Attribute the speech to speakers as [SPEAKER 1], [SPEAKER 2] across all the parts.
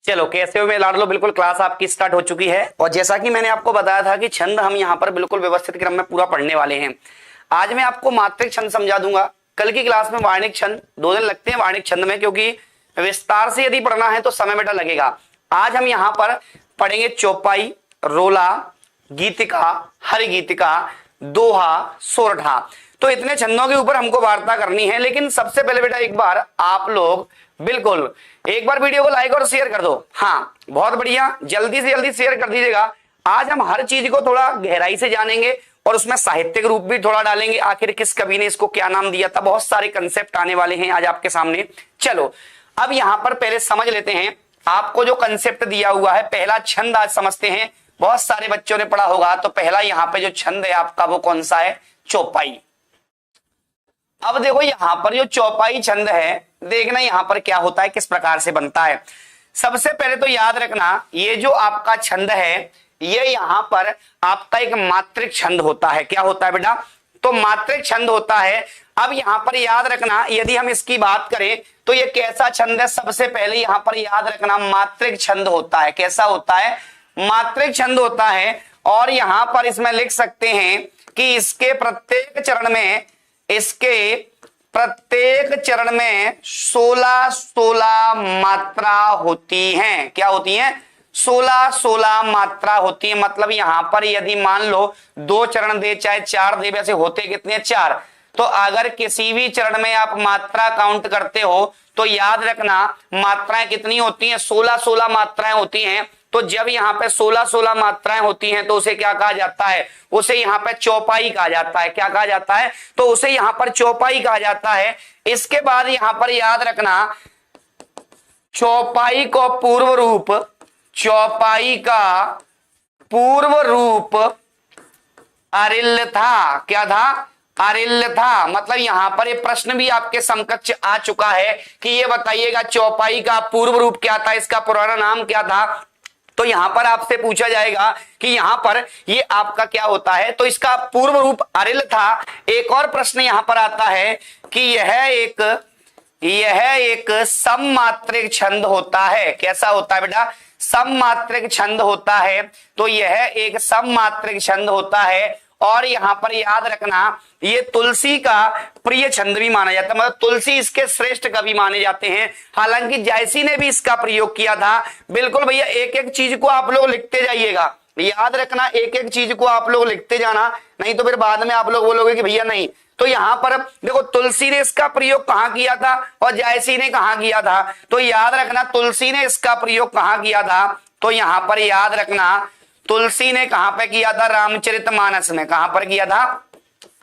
[SPEAKER 1] चलो, कैसे हो मेरे लाडलो? बिल्कुल क्लास आपकी स्टार्ट हो चुकी है और जैसा कि मैंने आपको बताया था कि छंद हम यहाँ पर बिल्कुल व्यवस्थित क्रम में पूरा पढ़ने वाले हैं। आज मैं आपको मात्रिक छंद समझा दूंगा। कल की क्लास में वार्णिक छंद, 2 दिन लगते हैं वार्णिक छंद में, क्योंकि विस्तार से यदि पढ़ना है तो समय बेटा लगेगा। आज हम यहाँ पर पढ़ेंगे चौपाई, रोला, गीतिका, हरि गीतिका, दोहा, सोरठा। तो इतने छंदों के ऊपर हमको वार्ता करनी है। लेकिन सबसे पहले बेटा एक बार आप लोग बिल्कुल एक बार वीडियो को लाइक और शेयर कर दो। हाँ, बहुत बढ़िया, जल्दी से जल्दी शेयर कर दीजिएगा। आज हम हर चीज को थोड़ा गहराई से जानेंगे और उसमें साहित्यिक रूप भी थोड़ा डालेंगे। आखिर किस कवि ने इसको क्या नाम दिया था, बहुत सारे कंसेप्ट आने वाले हैं आज आपके सामने। चलो, अब यहां पर पहले समझ लेते हैं आपको जो कंसेप्ट दिया हुआ है। पहला छंद आज समझते हैं। बहुत सारे बच्चों ने पढ़ा होगा, तो पहला यहाँ पे जो छंद है आपका वो कौन सा है? चौपाई। अब देखो यहां पर जो चौपाई छंद है, देखना यहां पर क्या होता है, किस प्रकार से बनता है। सबसे पहले तो याद रखना, ये जो आपका छंद है ये यहां पर आपका एक मात्रिक छंद होता है। क्या होता है बेटा? तो मात्रिक छंद होता है। अब यहां पर याद रखना, यदि हम इसकी बात करें तो ये कैसा छंद है? सबसे पहले यहां पर याद रखना मात्रिक छंद होता है। कैसा होता है? मात्रिक छंद होता है। और यहां पर इसमें लिख सकते हैं कि इसके प्रत्येक चरण में 16 मात्रा होती हैं। क्या होती हैं? 16 मात्रा होती है। मतलब यहां पर यदि मान लो 2 चरण दे चाहे 4 दे, वैसे होते कितने? 4। तो अगर किसी भी चरण में आप मात्रा काउंट करते हो तो याद रखना मात्राएं कितनी होती हैं? 16 मात्राएं होती हैं। तो जब यहाँ पे 16 मात्राएं होती हैं तो उसे क्या कहा जाता है? उसे यहाँ पे चौपाई कहा जाता है। क्या कहा जाता है? तो उसे यहाँ पर चौपाई कहा जाता है। इसके बाद यहाँ पर याद रखना चौपाई का पूर्व रूप अरिल्य था। क्या था? अरिल्य था। मतलब यहां पर ये प्रश्न भी आपके समकक्ष आ चुका है कि ये बताइएगा चौपाई का पूर्व रूप क्या था, इसका पुराना नाम क्या था। तो यहां पर आपसे पूछा जाएगा कि यहां पर ये आपका क्या होता है, तो इसका पूर्व रूप अरिल्य था। एक और प्रश्न यहां पर आता है कि यह एक सममात्रिक छंद होता है। कैसा होता है बेटा? सममात्रिक छंद होता है। तो यह एक सममात्रिक छंद होता है। और यहां पर याद रखना ये तुलसी का प्रिय छंद भी माना जाता है। मतलब तुलसी इसके श्रेष्ठ कवि माने जाते हैं। हालांकि जायसी ने भी इसका प्रयोग किया था। बिल्कुल भैया, एक एक चीज को आप लोग लिखते जाइएगा। याद रखना एक एक चीज को आप लोग लिखते जाना, नहीं तो फिर बाद में आप लोग बोलोगे कि भैया नहीं। तो यहां पर देखो तुलसी ने इसका प्रयोग कहां किया था और जायसी ने कहां किया था। तो याद रखना तुलसी ने इसका प्रयोग कहां किया था। तो यहां पर याद रखना तुलसी ने कहां पे किया था? रामचरितमानस में। कहां पर किया था?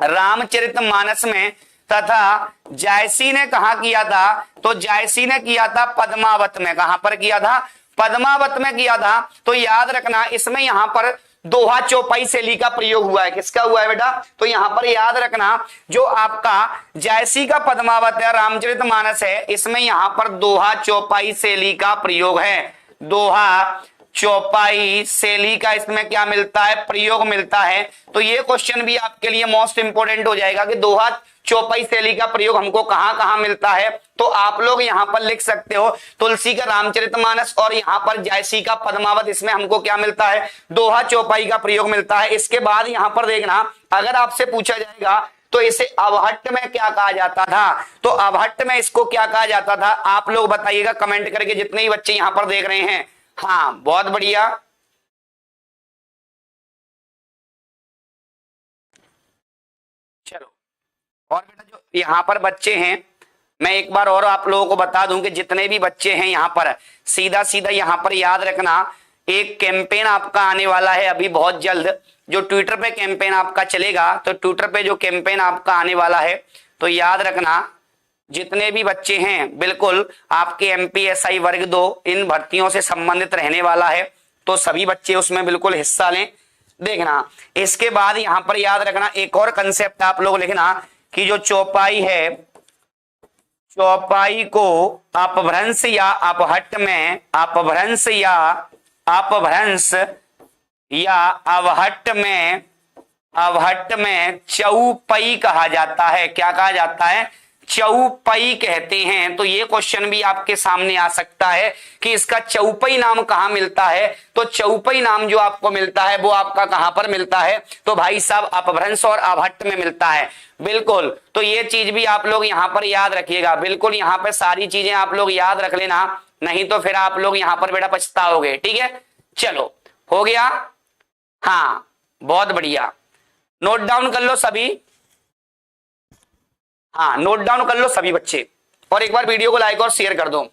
[SPEAKER 1] रामचरितमानस में। तथा जायसी ने कहां किया था? तो जायसी ने किया था पद्मावत में। कहां पर किया था? पद्मावत में किया था। तो याद रखना इसमें यहां पर दोहा चौपाई शैली का प्रयोग हुआ है। किसका हुआ है बेटा? तो यहां पर याद रखना जो आपका जायसी का पद्मावत है, रामचरितमानस है, इसमें यहां पर दोहा चौपाई शैली का प्रयोग है। दोहा चौपाई शैली का इसमें क्या मिलता है? प्रयोग मिलता है। तो ये क्वेश्चन भी आपके लिए मोस्ट इंपोर्टेंट हो जाएगा कि दोहा चौपाई शैली का प्रयोग हमको कहां कहां मिलता है। तो आप लोग यहां पर लिख सकते हो तुलसी का रामचरितमानस और यहां पर जायसी का पद्मावत, इसमें हमको क्या मिलता है? दोहा चौपाई का प्रयोग मिलता है। इसके बाद यहां पर देखना, अगर आपसे पूछा जाएगा तो इसे अवहट्ट में क्या कहा जाता था, तो अवहट्ट में इसको क्या कहा जाता था? आप लोग बताइएगा कमेंट करके, जितने ही बच्चे यहां पर देख रहे हैं। हाँ, बहुत बढ़िया। चलो, और बेटा जो यहाँ पर बच्चे हैं, मैं एक बार और आप लोगों को बता दूं कि जितने भी बच्चे हैं यहाँ पर सीधा सीधा यहाँ पर याद रखना एक कैंपेन आपका आने वाला है अभी बहुत जल्द। जो ट्विटर पे कैंपेन आपका चलेगा, तो ट्विटर पे जो कैंपेन आपका आने वाला है, तो याद रखना जितने भी बच्चे हैं बिल्कुल आपके एमपीएसआई वर्ग 2 इन भर्तियों से संबंधित रहने वाला है। तो सभी बच्चे उसमें बिल्कुल हिस्सा लें। देखना इसके बाद यहां पर याद रखना एक और कंसेप्ट आप लोग लिखना कि जो चौपाई है, चौपाई को अपभ्रंश या अपहट्ट में, अपभ्रंश या अवहट्ट में चौपाई कहा जाता है। क्या कहा जाता है? चौपाई कहते हैं। तो ये क्वेश्चन भी आपके सामने आ सकता है कि इसका चौपाई नाम कहां मिलता है। तो चौपाई नाम जो आपको मिलता है वो आपका कहां पर मिलता है, तो भाई साहब अपभ्रंश और अभट्ट में मिलता है। बिल्कुल, तो ये चीज भी आप लोग यहां पर याद रखिएगा। बिल्कुल यहाँ पे सारी चीजें आप लोग याद रख लेना, नहीं तो फिर आप लोग यहां पर बेटा पछताओगे। ठीक है, चलो हो गया। हाँ बहुत बढ़िया, नोट डाउन कर लो सभी। हाँ नोट डाउन कर लो सभी बच्चे, और एक बार वीडियो को लाइक और शेयर कर दो।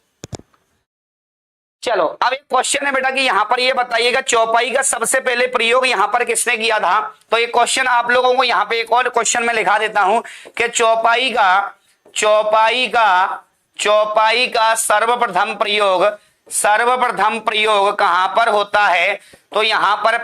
[SPEAKER 1] चलो अब एक क्वेश्चन है बेटा कि यहां पर ये बताइएगा चौपाई का सबसे पहले प्रयोग यहां पर किसने किया था। तो एक क्वेश्चन आप लोगों को यहां पे एक और क्वेश्चन में लिखा देता हूं कि चौपाई का सर्वप्रथम प्रयोग कहां पर होता है। तो यहां पर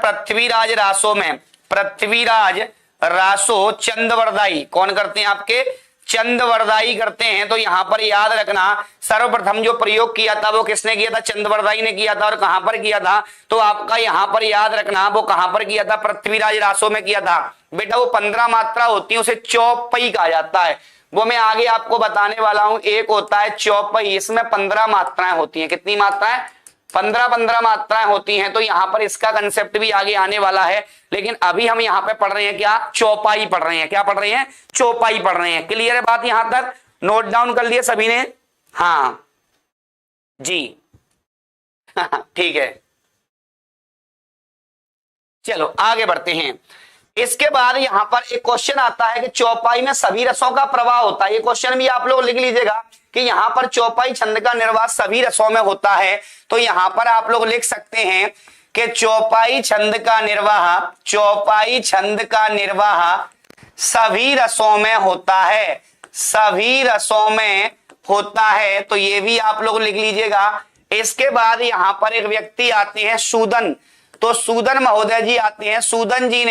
[SPEAKER 1] पृथ्वीराज रासो चंदवरदाई कौन करते हैं, आपके चंदवरदाई करते हैं। तो यहां पर याद रखना सर्वप्रथम जो प्रयोग किया था वो किसने किया था, चंदवरदाई ने किया था। और कहां पर किया था, तो आपका यहां पर याद रखना वो कहां पर किया था, पृथ्वीराज रासो में किया था। बेटा वो 15 मात्रा होती है उसे चौपाई कहा जाता है, वो मैं आगे आपको बताने वाला हूं। एक होता है चौपाई, इसमें 15 मात्राएं होती हैं। कितनी मात्राएं, 15 मात्राएं होती हैं। तो यहां पर इसका कंसेप्ट भी आगे आने वाला है, लेकिन अभी हम यहां पे पढ़ रहे हैं क्या, चौपाई पढ़ रहे हैं। क्या पढ़ रहे हैं, चौपाई पढ़ रहे हैं। क्लियर है बात, यहां तक नोट डाउन कर लिए सभी ने। हाँ जी ठीक है, चलो आगे बढ़ते हैं। इसके बाद यहां पर एक क्वेश्चन आता है कि चौपाई में सभी रसों का प्रवाह होता है। ये क्वेश्चन भी आप लोग लिख लीजिएगा कि यहां पर चौपाई छंद का निर्वाह सभी रसों में होता है। तो यहां पर आप लोग लिख सकते हैं कि चौपाई छंद का निर्वाह सभी रसों में होता है, सभी रसों में होता है। तो ये भी आप लोग लिख लीजिएगा। इसके बाद यहां पर एक व्यक्ति आते हैं सूदन, तो सूदन महोदय जी आते हैं। सूदन जी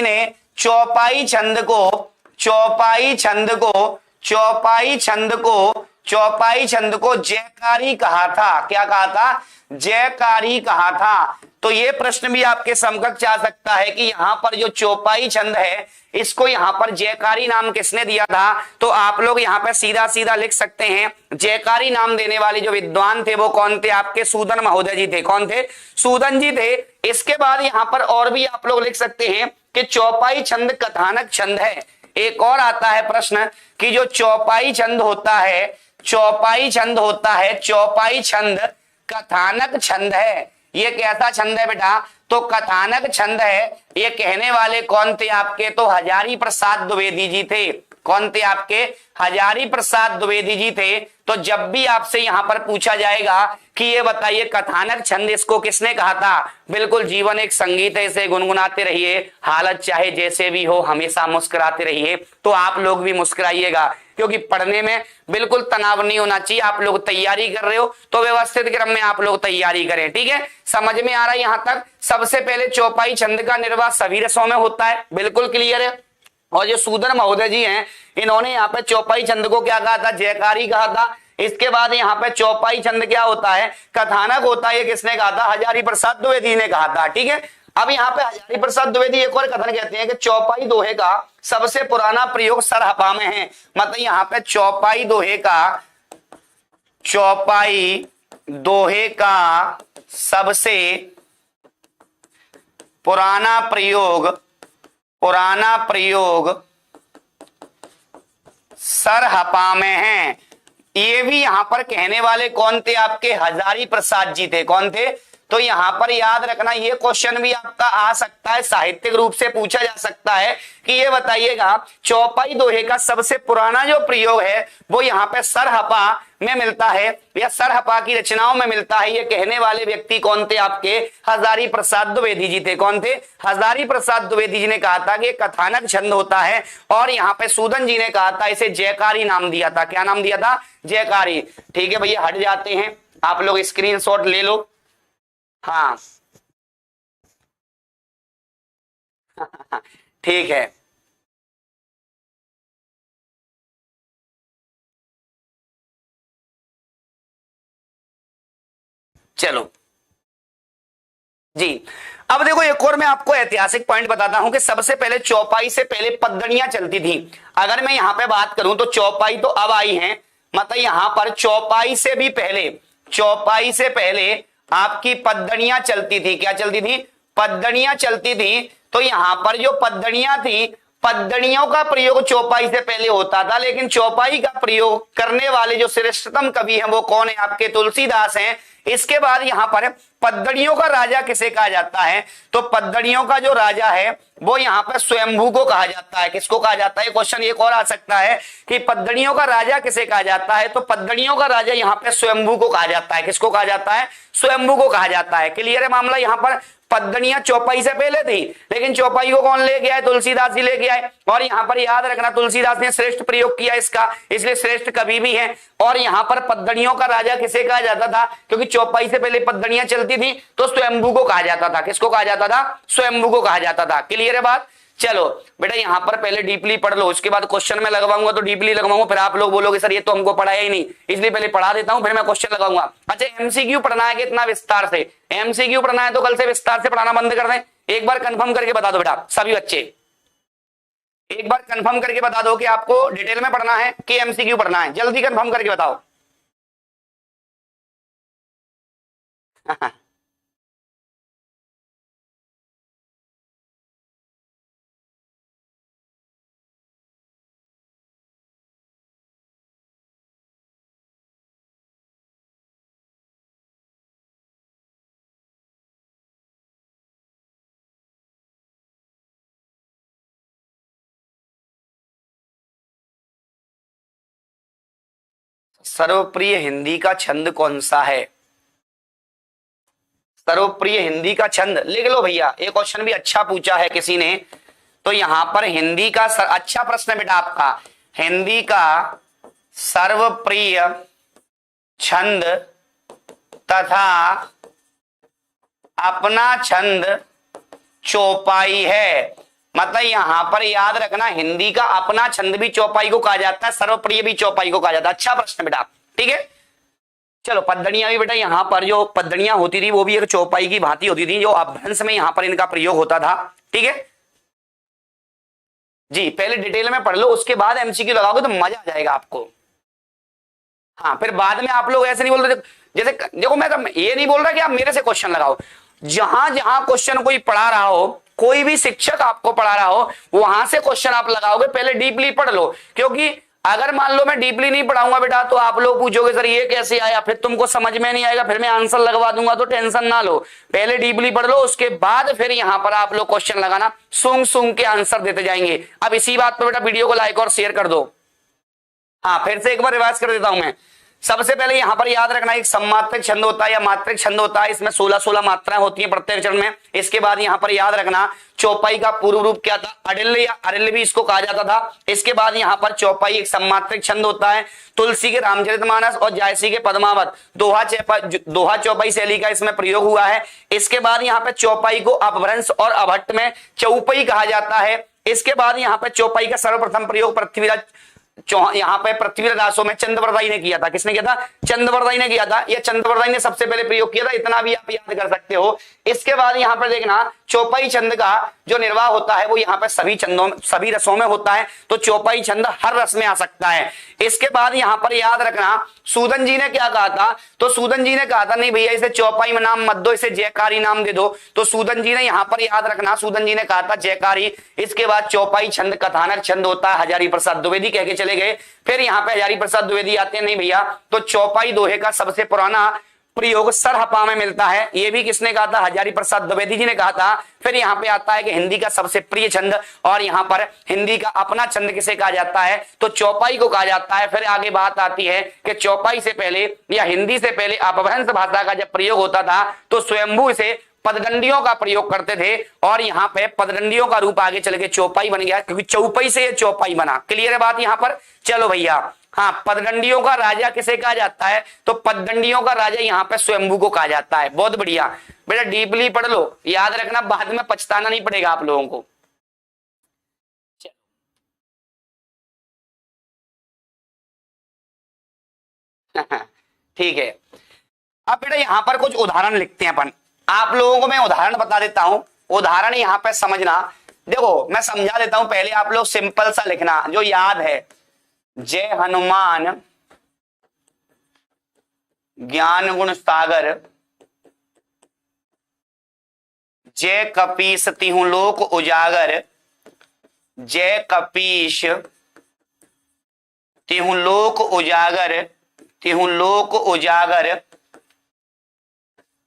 [SPEAKER 1] ने चौपाई छंद को जयकारी कहा था। क्या कहा था, जयकारी कहा था। तो ये प्रश्न भी आपके समकक्ष आ सकता है कि यहां पर जो चौपाई छंद है इसको यहां पर जयकारी नाम किसने दिया था। तो आप लोग यहां पर सीधा सीधा लिख सकते हैं जयकारी नाम देने वाले जो विद्वान थे वो कौन थे, आपके सूदन महोदय जी थे। कौन थे, सूदन जी थे। इसके बाद यहां पर और भी आप लोग लिख सकते हैं कि चौपाई छंद कथानक छंद है। एक और आता है प्रश्न कि जो चौपाई छंद कथानक छंद है। ये कैसा छंद है बेटा, तो कथानक छंद है। ये कहने वाले कौन थे आपके, तो हजारी प्रसाद द्विवेदी जी थे। कौन थे आपके, हजारी प्रसाद द्विवेदी जी थे। तो जब भी आपसे यहां पर पूछा जाएगा कि ये बताइए कथानक छंद इसको किसने कहा था, बिल्कुल जीवन एक संगीत है, इसे गुनगुनाते रहिए, हालत चाहे जैसे भी हो हमेशा मुस्कुराते रहिए। तो आप लोग भी मुस्कुराइएगा, क्योंकि पढ़ने में बिल्कुल तनाव नहीं होना चाहिए। आप लोग तैयारी कर रहे हो तो व्यवस्थित क्रम में आप लोग तैयारी करें। ठीक है, समझ में आ रहा है यहां तक। सबसे पहले चौपाई छंद का निर्वाह सभी रसों में होता है, बिल्कुल क्लियर है। और जो सूदन महोदय जी हैं इन्होंने यहाँ पे चौपाई छंद को क्या कहा था, जयकारी कहा था। इसके बाद यहाँ पे चौपाई छंद क्या होता है, कथानक होता है। ये किसने कहा था, हजारी प्रसाद द्विवेदी ने कहा था। ठीक है, अब यहाँ पे हजारी प्रसाद द्विवेदी एक और कथन कहते हैं कि चौपाई दोहे का सबसे पुराना प्रयोग सरहपा में है। मतलब यहाँ पे चौपाई दोहे का सबसे पुराना प्रयोग सरहपा में है। ये भी यहां पर कहने वाले कौन थे, आपके हजारी प्रसाद जी थे। कौन थे, तो यहां पर याद रखना ये क्वेश्चन भी आपका आ सकता है, साहित्यिक रूप से पूछा जा सकता है कि ये बताइएगा चौपाई दोहे का सबसे पुराना जो प्रयोग है वो यहाँ पे सरहपा में मिलता है या सरहपा की रचनाओं में मिलता है। ये कहने वाले व्यक्ति कौन थे, आपके हजारी प्रसाद द्विवेदी जी थे। कौन थे, हजारी प्रसाद द्विवेदी जी ने कहा था कि कथानक छंद होता है। और यहाँ पे सूदन जी ने कहा था इसे जयकारी नाम दिया था। क्या नाम दिया था, जयकारी। ठीक है भैया, हट जाते हैं, आप लोग स्क्रीनशॉट ले लो। हाँ ठीक है, चलो जी। अब देखो एक और मैं आपको ऐतिहासिक पॉइंट बताता हूं कि सबसे पहले चौपाई से पहले पद्दनियां चलती थी। अगर मैं यहां पे बात करूं तो चौपाई तो अब आई है, मतलब यहां पर चौपाई से भी पहले, चौपाई से पहले आपकी पद्दनियां चलती थी। क्या चलती थी? पद्दनियां चलती थी। तो यहां पर जो पद्दनियां थी, पद्दनियों का प्रयोग चौपाई से पहले होता था, लेकिन चौपाई का प्रयोग करने वाले जो श्रेष्ठतम कवि हैं वो कौन है? आपके तुलसीदास हैं। इसके बाद यहां पर पद्दनियों का राजा किसे कहा जाता है? तो पद्दनियों का जो राजा है वो यहां पर स्वयंभू को कहा जाता है। किसको कहा जाता है? क्वेश्चन एक और आ सकता है कि पद्दनियों का राजा किसे कहा जाता है? तो पद्दनियों का राजा यहां पर स्वयंभू को कहा जाता है। किसको कहा जाता है? स्वयंभू को कहा जाता है। क्लियर है मामला? यहां पर पद्दनियां चौपाई से पहले थी, लेकिन चौपाई को कौन लेके आए? तुलसीदास जी लेके आए। और यहां पर याद रखना तुलसीदास ने श्रेष्ठ प्रयोग किया इसका, इसलिए श्रेष्ठ कवि भी है। और यहां पर पद्दनियों का राजा किसे कहा जाता था? क्योंकि चौपाई से पहले पद्दनियां चलती थी तो स्वयंभू को कहा जाता था। किसको कहा जाता था? स्वयंभू को कहा जाता था। क्लियर है बात? चलो बेटा यहां पर पहले डीपली पढ़ लो, उसके बाद क्वेश्चन में लगवाऊंगा तो डीपली लगवाऊंगा, फिर आप लोग बोलोगे सर ये तो हमको पढ़ाया ही नहीं, इसलिए पहले पढ़ा देता हूं फिर मैं क्वेश्चन लगाऊंगा। अच्छा एमसीक्यू पढ़ना है कितना विस्तार से? एमसीक्यू पढ़ना है तो कल से विस्तार से पढ़ाना बंद कर दें। एक बार कंफर्म करके बता दो बेटा सभी बच्चे, एक बार कंफर्म करके बता दो कि आपको डिटेल में पढ़ना है कि एमसीक्यू पढ़ना है, जल्दी कंफर्म करके बताओ। सर्वप्रिय हिंदी का छंद कौन सा है? सर्वप्रिय हिंदी का छंद लिख लो भैया। एक क्वेश्चन भी अच्छा पूछा है किसी ने, तो यहां पर हिंदी का अच्छा प्रश्न है बेटा आपका। हिंदी का सर्वप्रिय छंद तथा अपना छंद चौपाई है। मतलब यहां पर याद रखना हिंदी का अपना छंद भी चौपाई को कहा जाता है, सर्वप्रिय भी चौपाई को कहा जाता है। अच्छा प्रश्न बेटा, ठीक है। चलो पद्दनियां भी बेटा यहां पर जो पद्दनियां होती थी वो भी एक चौपाई की भांति होती थी, जो अपभ्रंश में यहां पर इनका प्रयोग होता था। ठीक है जी, पहले डिटेल में पढ़ लो उसके बाद एमसीक्यू लगाओगे तो मजा आ जाएगा आपको। हाँ फिर बाद में आप लोग ऐसे नहीं बोल रहे, जैसे देखो मैं तो ये नहीं बोल रहा कि आप मेरे से क्वेश्चन लगाओ, जहां जहां क्वेश्चन कोई पढ़ा रहा हो, कोई भी शिक्षक आपको पढ़ा रहा हो वहां से क्वेश्चन आप लगाओगे, पहले डीपली पढ़ लो। क्योंकि अगर मान लो मैं डीपली नहीं पढ़ाऊंगा बेटा तो आप लोग पूछोगे सर ये कैसे आया, फिर तुमको समझ में नहीं आएगा, फिर मैं आंसर लगवा दूंगा, तो टेंशन ना लो। पहले डीपली पढ़ लो उसके बाद फिर यहां पर आप लोग क्वेश्चन लगाना, सूंघ सूंघ के आंसर देते जाएंगे। अब इसी बात पर बेटा वीडियो को लाइक और शेयर कर दो। हाँ फिर से एक बार रिवाइज कर देता हूं मैं। सबसे पहले यहां पर याद रखना एक सम्मात्रक छंद होता है या मात्रक छंद होता है, इसमें 16-16 मात्राएं होती हैं प्रत्येक चरण में। इसके बाद यहां पर याद रखना चौपाई का पूर्व रूप क्या था? अडिल्य या अरिल्य भी इसको कहा जाता था। इसके बाद यहां पर चौपाई एक सम्मात्रक छंद होता है। तुलसी के रामचरितमानस और जायसी के पद्मावत दोहा चौपाई शैली का इसमें प्रयोग हुआ है। इसके बाद यहां पर चौपाई को अपभ्रंश और अभट्ट में चौपाई कहा जाता है। इसके बाद यहां पर चौपाई का सर्वप्रथम प्रयोग पृथ्वीराज यहाँ पे पृथ्वीराज दासों में चंद्रवरदाई ने किया था। किसने किया था? चंद्रवरदाई ने किया था। यह चंद्रवरदाई ने सबसे पहले प्रयोग किया था, इतना भी आप याद कर सकते हो। इसके बाद यहाँ पर देखना चौपाई छंद का जो निर्वाह होता है वो यहाँ पर सभी छंदों सभी रसों में होता है, तो चौपाई छंद हर रस में आ सकता है। इसके बाद यहाँ पर याद रखना सूदन जी ने क्या कहा था? तो सूदन जी ने कहा था नहीं भैया इसे चौपाई में नाम मत दो, इसे जयकारी नाम दे दो। तो सूदन जी ने यहाँ पर याद रखना सूदन जी ने कहा था जयकारी। इसके बाद चौपाई छंद कथानक छंद होता है, हजारी प्रसाद द्विवेदी कह के चले गए। फिर यहाँ पे हजारी प्रसाद द्विवेदी आते हैं, नहीं भैया तो चौपाई दोहे का सबसे पुराना प्रयोग सरहपा में मिलता है, ये भी किसने कहा था? हजारी प्रसाद द्विवेदी जी ने कहा था। फिर यहाँ पे आता है कि हिंदी का सबसे प्रिय छंद, और यहाँ पर हिंदी का अपना छंद किसे कहा जाता है? तो चौपाई को कहा जाता है। फिर आगे बात आती है कि चौपाई से पहले या हिंदी से पहले अपभ्रंश भाषा का जब प्रयोग होता था तो स्वयंभू से पदगंडियों का प्रयोग करते थे, और यहाँ पे पदगंडियों का रूप आगे चल के चौपाई बन गया, क्योंकि चौपाई से ये चौपाई बना। क्लियर है बात यहाँ पर? चलो भैया हाँ, पदगंडियों का राजा किसे कहा जाता है? तो पदगंडियों का राजा यहाँ पे स्वयंभू को कहा जाता है। बहुत बढ़िया बेटा, डीपली पढ़ लो, याद रखना बाद में पछताना नहीं पड़ेगा आप लोगों को। ठीक है, अब बेटा यहां पर कुछ उदाहरण लिखते हैं अपन। आप लोगों को मैं उदाहरण बता देता हूं, उदाहरण यहां पे समझना। देखो मैं समझा देता हूं, पहले आप लोग सिंपल सा लिखना जो याद है। जय हनुमान ज्ञान गुण सागर, जय कपीस तिहु लोक उजागर, जय कपीश तिहु लोक उजागर, तिहु लोक उजागर।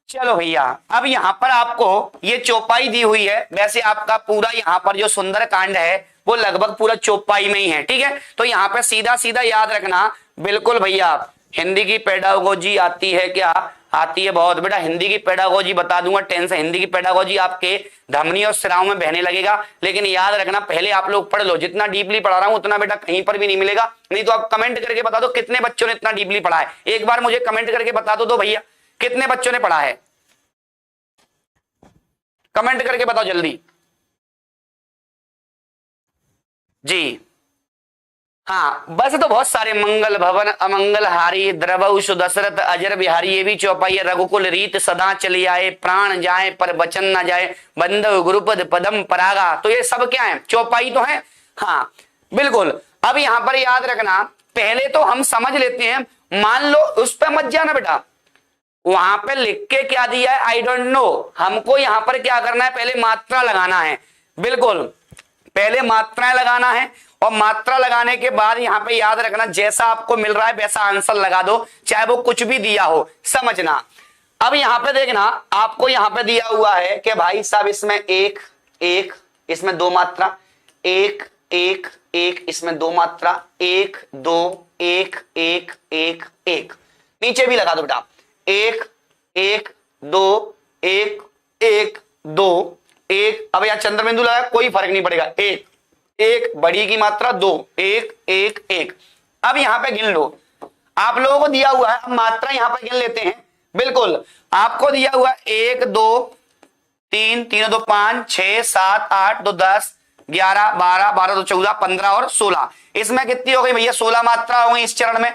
[SPEAKER 1] चलो भैया, अब यहां पर आपको ये चौपाई दी हुई है। वैसे आपका पूरा यहां पर जो सुंदर कांड है वो लगभग पूरा चौपाई में ही है, ठीक है। तो यहां पर सीधा सीधा याद रखना। बिल्कुल भैया, हिंदी की पेडागोजी आती है क्या? आती है बहुत बेटा। हिंदी की पेडागोजी बता दूंगा, टेंशन। हिंदी की पेडागोजी आपके धमनी और सिराओं में बहने लगेगा। लेकिन याद रखना, पहले आप लोग पढ़ लो। जितना डीपली पढ़ा रहा हूं उतना बेटा कहीं पर भी नहीं मिलेगा। नहीं तो आप कमेंट करके बता दो कितने बच्चों ने इतना डीपली पढ़ा है। एक बार मुझे कमेंट करके बता दो भैया, कितने बच्चों ने पढ़ा है? कमेंट करके बताओ जल्दी जी। हाँ, बस तो बहुत सारे। मंगल भवन अमंगल हारी, द्रवउ सुदशरथ अजर बिहारी, ये भी चौपाई है। रघुकुल रीत सदा चली आए, प्राण जाए पर वचन न जाए, बंधव गुरुपद पदम परागा। तो ये सब क्या है? चौपाई तो है। हाँ बिल्कुल। अब यहां पर याद रखना, पहले तो हम समझ लेते हैं। मान लो उस पर मत जाना बेटा, वहां पे लिख के क्या दिया है आई डोंट नो। हमको यहां पर क्या करना है, पहले मात्रा लगाना है। बिल्कुल, पहले मात्राएं लगाना है। और मात्रा लगाने के बाद यहां पे याद रखना, जैसा आपको मिल रहा है वैसा आंसर लगा दो, चाहे वो कुछ भी दिया हो, समझना। अब यहां पे देखना, आपको यहां पे दिया हुआ है कि भाई साहब इसमें एक एक, इसमें दो मात्रा, एक एक एक, इसमें दो मात्रा, एक दो, एक एक एक एक। नीचे भी लगा दो बेटा, एक एक दो, एक एक दो, एक। अब यहां चंद्रबिंदु लगा, कोई फर्क नहीं पड़ेगा। एक एक, बड़ी की मात्रा दो, एक एक एक। अब यहां पे गिन लो, आप लोगों को दिया हुआ है। अब मात्रा यहां पे गिन लेते हैं। बिल्कुल, आपको दिया हुआ एक दो तीन, तीन दो पांच, 6 7 8 2 10 11 12 12 2 14 15 और 16। इसमें कितनी हो गई भैया? 16 मात्रा हो गई इस चरण में।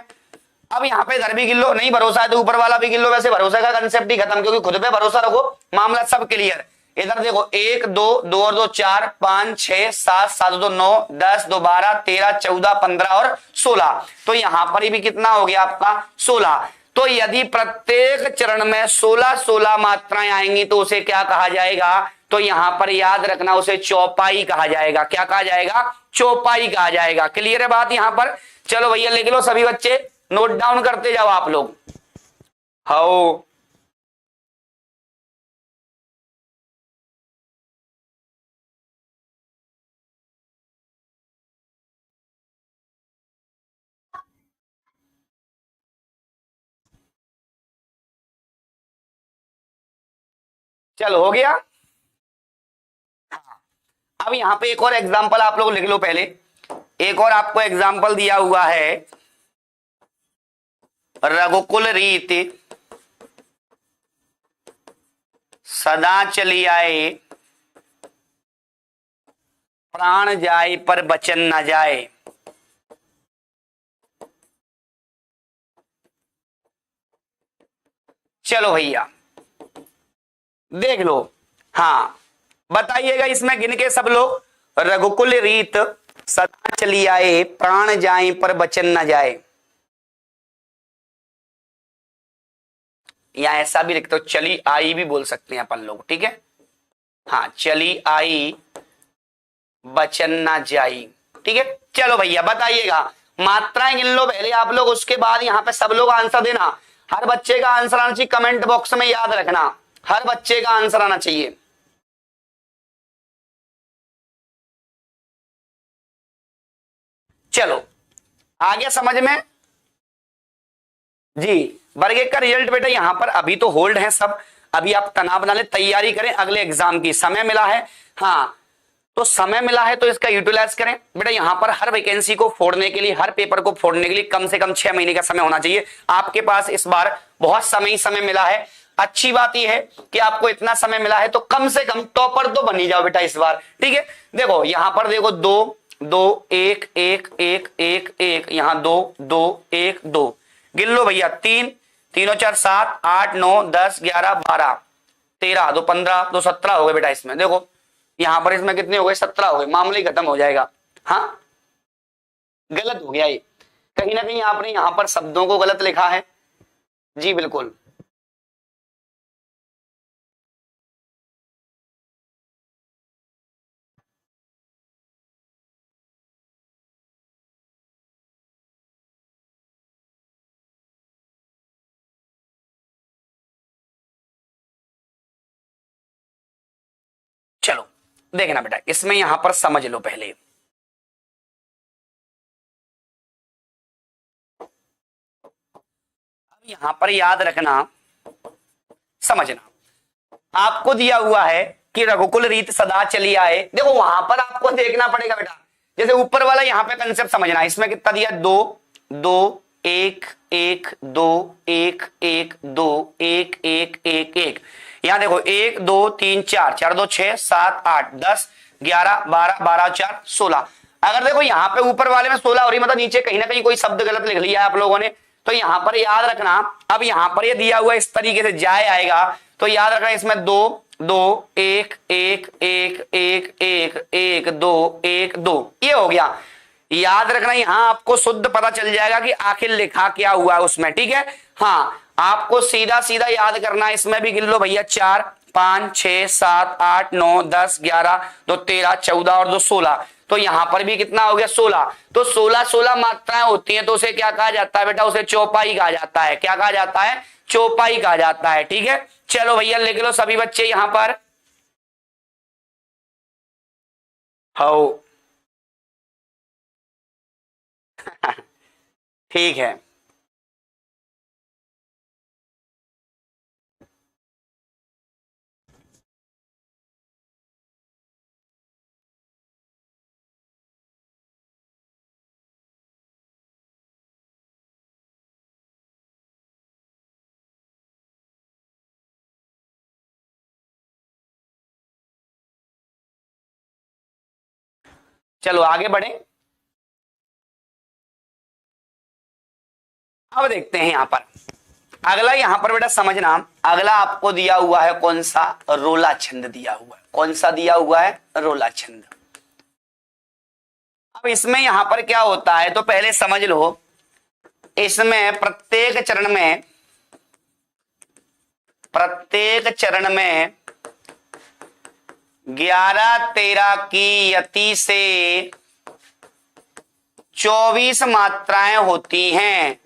[SPEAKER 1] अब यहाँ पे इधर भी गिन लो, नहीं भरोसा है तो ऊपर वाला भी गिन लो। वैसे भरोसा का कंसेप्ट ही खत्म, क्योंकि खुद पे भरोसा रखो, मामला सब क्लियर। इधर देखो, एक दो, दो और दो चार, 5 6 7 7 2 9 10 2 12 13 14 15 और 16। तो यहां पर भी कितना हो गया आपका? 16। तो यदि प्रत्येक चरण में 16 मात्राएं आएंगी तो उसे क्या कहा जाएगा? तो यहां पर याद रखना, उसे चौपाई कहा जाएगा। क्या कहा जाएगा? चौपाई कहा जाएगा। क्लियर है बात यहां पर? चलो भैया लिख लो सभी बच्चे, नोट डाउन करते जाओ आप लोग। हाउ चलो हो गया। अब यहां पे एक और एग्जांपल आप लोग लिख लो पहले। एक और आपको एग्जांपल दिया हुआ है, रघुकुल रीति सदा चली आए, प्राण जाए पर वचन न जाए। चलो भैया देख लो। हाँ बताइएगा इसमें गिन के सब लोग। रघुकुल रीत सदा चली आए, प्राण जाए पर वचन न जाए। या ऐसा भी लिखते हो, चली आई भी बोल सकते हैं अपन लोग, ठीक है। हाँ, चली आई वचन ना जाई, ठीक है। चलो भैया बताइएगा, मात्राएं गिन लो पहले आप लोग, उसके बाद यहाँ पे सब लोग आंसर देना। हर बच्चे का आंसर आना चाहिए, कमेंट बॉक्स में याद रखना, हर बच्चे का आंसर आना चाहिए। चलो आ गया समझ में जी। वर्ग का रिजल्ट बेटा यहाँ पर अभी तो होल्ड है सब। अभी आप तनाव ना ले, तैयारी करें अगले एग्जाम की। समय मिला है, हाँ तो समय मिला है तो इसका यूटिलाइज करें बेटा। यहां पर हर वैकेंसी को फोड़ने के लिए, हर पेपर को फोड़ने के लिए कम से कम 6 महीने का समय होना चाहिए आपके पास। इस बार बहुत समय मिला है। अच्छी बात यह है कि आपको इतना समय मिला है तो कम से कम टॉपर तो बन ही जाओ बेटा इस बार, ठीक है। देखो यहां पर देखो, 2 2 1 1 1 1 1, यहां 2 2 1 2, गिन लो भैया, 3 3 4 7 8 9 10 11 12 13, 2 15, 2 17 हो गए बेटा। इसमें देखो यहां पर इसमें कितने हो गए, 17 हो गए, मामला ही खत्म हो जाएगा। हाँ गलत हो गया ये, कहीं ना कहीं आपने यहां पर शब्दों को गलत लिखा है। जी बिल्कुल, चलो देखना बेटा, इसमें यहां पर समझ लो पहले। अब यहां पर याद रखना, समझना, आपको दिया हुआ है कि रघुकुल रीत सदा चली आए। देखो वहां पर आपको देखना पड़ेगा बेटा, जैसे ऊपर वाला यहां पे कंसेप्ट समझना, इसमें कितना दिया, 2 2 1 1 2 1 1 2 1 1 1 1। यहां देखो 1 2 3 4 4 2 6 7 8 10 11 12 12 4 16। अगर देखो यहां पे ऊपर वाले में 16 हो रही, मतलब नीचे कहीं ना कहीं कोई शब्द गलत लिख लिया है आप लोगों ने, तो यहां पर याद रखना। अब यहां पर ये दिया हुआ इस तरीके से जाए आएगा, तो याद रखना इसमें 2 2 1 1 1 1 1 1 2 1 2 ये हो गया। याद रखना यहां आपको शुद्ध पता चल जाएगा कि आखिर लिखा क्या हुआ है उसमें, ठीक है। हाँ आपको सीधा सीधा याद करना है, इसमें भी गिन लो भैया, 4 5 6 7 8 9 10 11 2 13 14 और 2 16। तो यहां पर भी कितना हो गया, 16। तो 16 16 मात्राएं होती हैं, तो उसे क्या कहा जाता है बेटा, उसे चौपाई कहा जाता है। क्या कहा जाता है, चौपाई कहा जाता है, ठीक है। चलो भैया लिख लो सभी बच्चे यहां पर। हाउ ठीक है, चलो आगे बढ़े। अब देखते हैं यहां पर अगला, यहां पर बेटा समझना, अगला आपको दिया हुआ है कौन सा, रोला छंद दिया हुआ है। कौन सा दिया हुआ है, रोला छंद। अब इसमें यहां पर क्या होता है, तो पहले समझ लो, इसमें प्रत्येक चरण में 11 13 की यति से 24 मात्राएं होती हैं,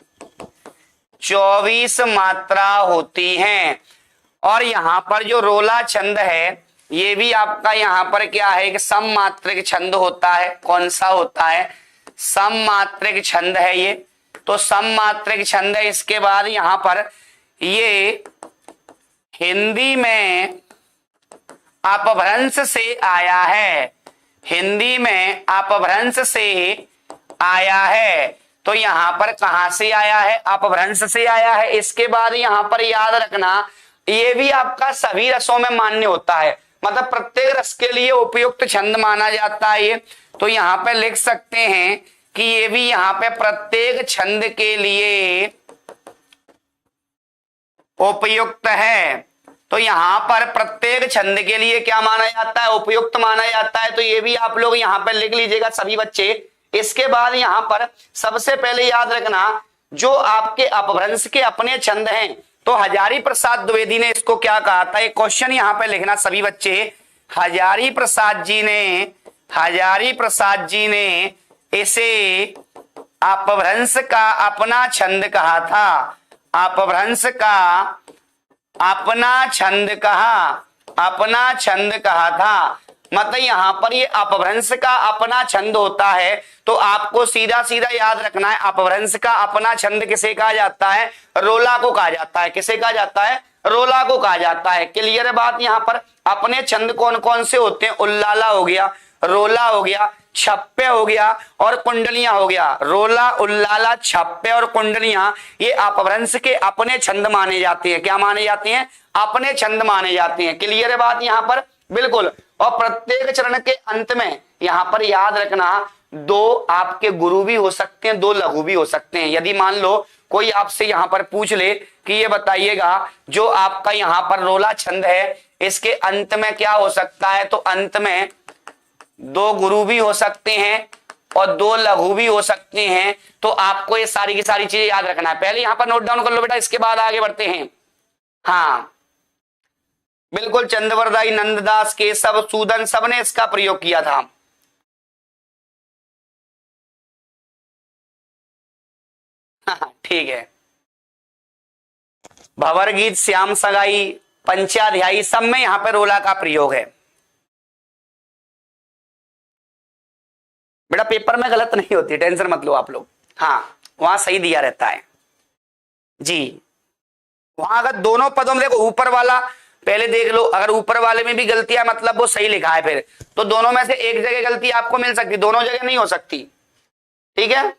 [SPEAKER 1] 24 मात्रा होती हैं। और यहां पर जो रोला छंद है, ये भी आपका यहां पर क्या है, कि सममात्रिक छंद होता है। कौन सा होता है, सममात्रिक छंद है ये। तो सममात्रिक छंद है। इसके बाद यहां पर ये हिंदी में अपभ्रंश से आया है, हिंदी में अपभ्रंश से आया है। तो यहां पर कहां से आया है, अपभ्रंश से आया है। इसके बाद यहां पर याद रखना, ये भी आपका सभी रसों में मान्य होता है, मतलब प्रत्येक रस के लिए उपयुक्त छंद माना जाता है ये। तो यहां पे लिख सकते हैं कि ये भी यहां पे प्रत्येक छंद के लिए उपयुक्त है। तो यहां पर प्रत्येक छंद के लिए क्या माना जाता है, उपयुक्त माना जाता है। तो ये भी आप लोग यहां पर लिख लीजिएगा सभी बच्चे। इसके बाद यहां पर सबसे पहले याद रखना, जो आपके अपभ्रंश के अपने छंद हैं, तो हजारी प्रसाद द्विवेदी ने इसको क्या कहा था, एक क्वेश्चन यहां पे लिखना सभी बच्चे। हजारी प्रसाद जी ने इसे अपभ्रंश का अपना छंद कहा था, अपभ्रंश का अपना छंद कहा था। मतलब यहां पर ये अपभ्रंश का अपना छंद होता है। तो आपको सीधा सीधा याद रखना है, अपभ्रंश का अपना छंद किसे कहा जाता है, रोला को कहा जाता है। किसे कहा जाता है, रोला को कहा जाता है। क्लियर है बात। यहां पर अपने छंद कौन कौन से होते हैं, उल्लाला हो गया, रोला हो गया, छप्पे हो गया और कुंडलियां हो गया। रोला, उल्लाला, छप्पे और कुंडलियां ये अपभ्रंश के अपने छंद माने जाते हैं। क्या माने जाते हैं, अपने छंद माने जाते हैं। क्लियर है बात यहां पर, बिल्कुल। और प्रत्येक चरण के अंत में यहां पर याद रखना, 2 आपके गुरु भी हो सकते हैं, 2 लघु भी हो सकते हैं। यदि मान लो कोई आपसे यहां पर पूछ ले कि ये बताइएगा जो आपका यहां पर रोला छंद है इसके अंत में क्या हो सकता है, तो अंत में 2 गुरु भी हो सकते हैं और 2 लघु भी हो सकते हैं। तो आपको ये सारी की सारी चीजें याद रखना है, पहले यहां पर नोट डाउन कर लो बेटा, इसके बाद आगे बढ़ते हैं। हाँ बिल्कुल, चंद्रवरदाई, नंददास, केशव, सूदन सबने इसका प्रयोग किया था। ठीक है, भंवर गीत, श्याम सगाई, पंचाध्यायी सब में यहां पर रोला का प्रयोग है। बेटा पेपर में गलत नहीं होती, टेंशन मत लो आप लोग। हाँ वहां सही दिया रहता है जी। वहां अगर दोनों पदों में देखो, ऊपर वाला पहले देख लो, अगर ऊपर वाले में भी गलती है मतलब वो सही लिखा है, फिर तो दोनों में से एक जगह गलती आपको मिल सकती, दोनों जगह नहीं हो सकती। ठीक है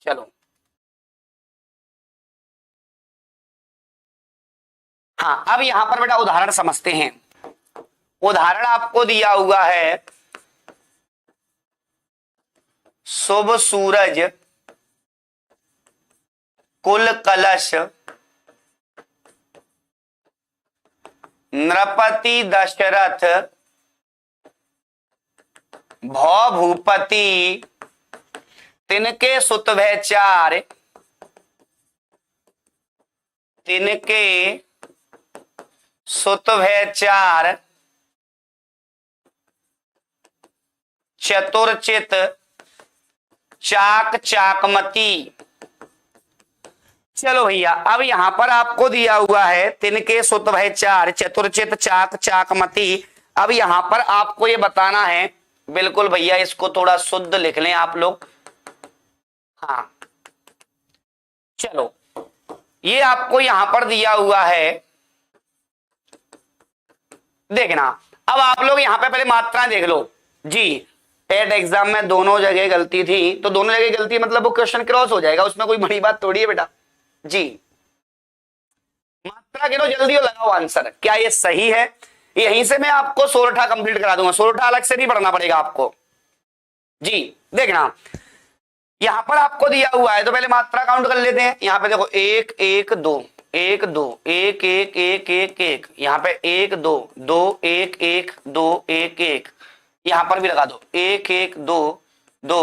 [SPEAKER 1] चलो, हाँ अब यहां पर बेटा उदाहरण समझते हैं। उदाहरण आपको दिया हुआ है, शुभ सूरज, कुल कलश, नृपति दशरथ, भौ भूपति, तिनके सुत भय चार, तिनके सुत भय चार, चतुर्चित, चाक चाकमती। चलो भैया, अब यहां पर आपको दिया हुआ है तिनके सुत भय चार, चतुर्चित, चाक चाकमती। अब यहां पर आपको ये बताना है, बिल्कुल भैया इसको थोड़ा शुद्ध लिख लें आप लोग। हाँ चलो, ये आपको यहां पर दिया हुआ है, देखना। अब आप लोग यहां पे पहले मात्राएं देख लो जी। टेट एग्जाम में दोनों जगह गलती थी, तो दोनों जगह गलती मतलब वो क्वेश्चन क्रॉस हो जाएगा, उसमें कोई बड़ी बात थोड़ी है बेटा जी। मात्रा गिनो जल्दी और लगाओ आंसर, क्या ये सही है? यहीं से मैं आपको सोरठा कंप्लीट करा दूंगा, सोरठा अलग से नहीं पढ़ना पड़ेगा आपको जी। देखना यहां पर आपको दिया हुआ है, तो पहले मात्रा काउंट कर लेते हैं। यहां पे देखो 1 1 2 1 2 1 1 1 1 1, यहाँ पे 1 2 2 1 1 2 1 1, यहां पर भी लगा दो 1 1 2 2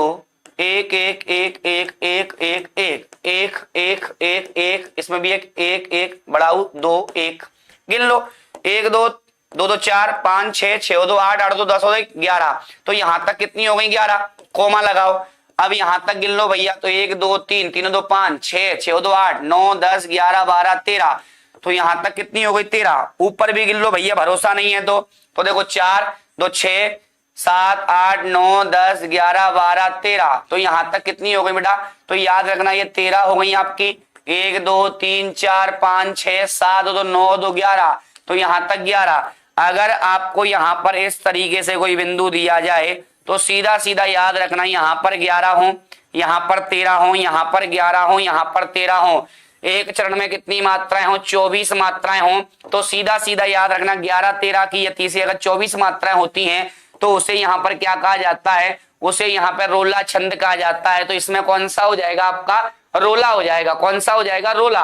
[SPEAKER 1] 1 1 1 1 1 1 1 1 1 1 1, इसमें भी 1 1 1 बढ़ाओ 2 1, गिन लो 1 2 2 2 4 5 6 6 2 8 8 2 10 11, तो यहां तक कितनी हो गई 11, कोमा लगाओ। अब यहां तक गिन लो भैया, तो 1 2 3 3 2 5 6 6 2 8 9 10 11 12 13, तो यहां तक कितनी हो गई 13। ऊपर भी गिन लो भैया, भरोसा नहीं है तो देखो 4 2 6 7 8 9 10 11 12 13, तो यहां तक कितनी हो गई बेटा, तो याद रखना ये 13 हो गई आपकी। 1 2 3 4 5 6 7 2 9 2 11, तो यहां तक 11। अगर आपको यहां पर इस तरीके से कोई बिंदु दिया जाए तो सीधा सीधा याद रखना, यहां पर 11 हो, यहां पर 13 हो, यहां पर 11 हो, यहां पर 13 हो। एक चरण में कितनी मात्राएं हो, 24 मात्राएं हो, तो सीधा सीधा याद रखना 11 13 की यति से अगर 24 मात्राएं होती हैं तो उसे यहां पर क्या कहा जाता है, उसे यहां पर रोला छंद कहा जाता है। तो इसमें कौन सा हो जाएगा आपका, रोला हो जाएगा। कौन सा हो जाएगा, रोला।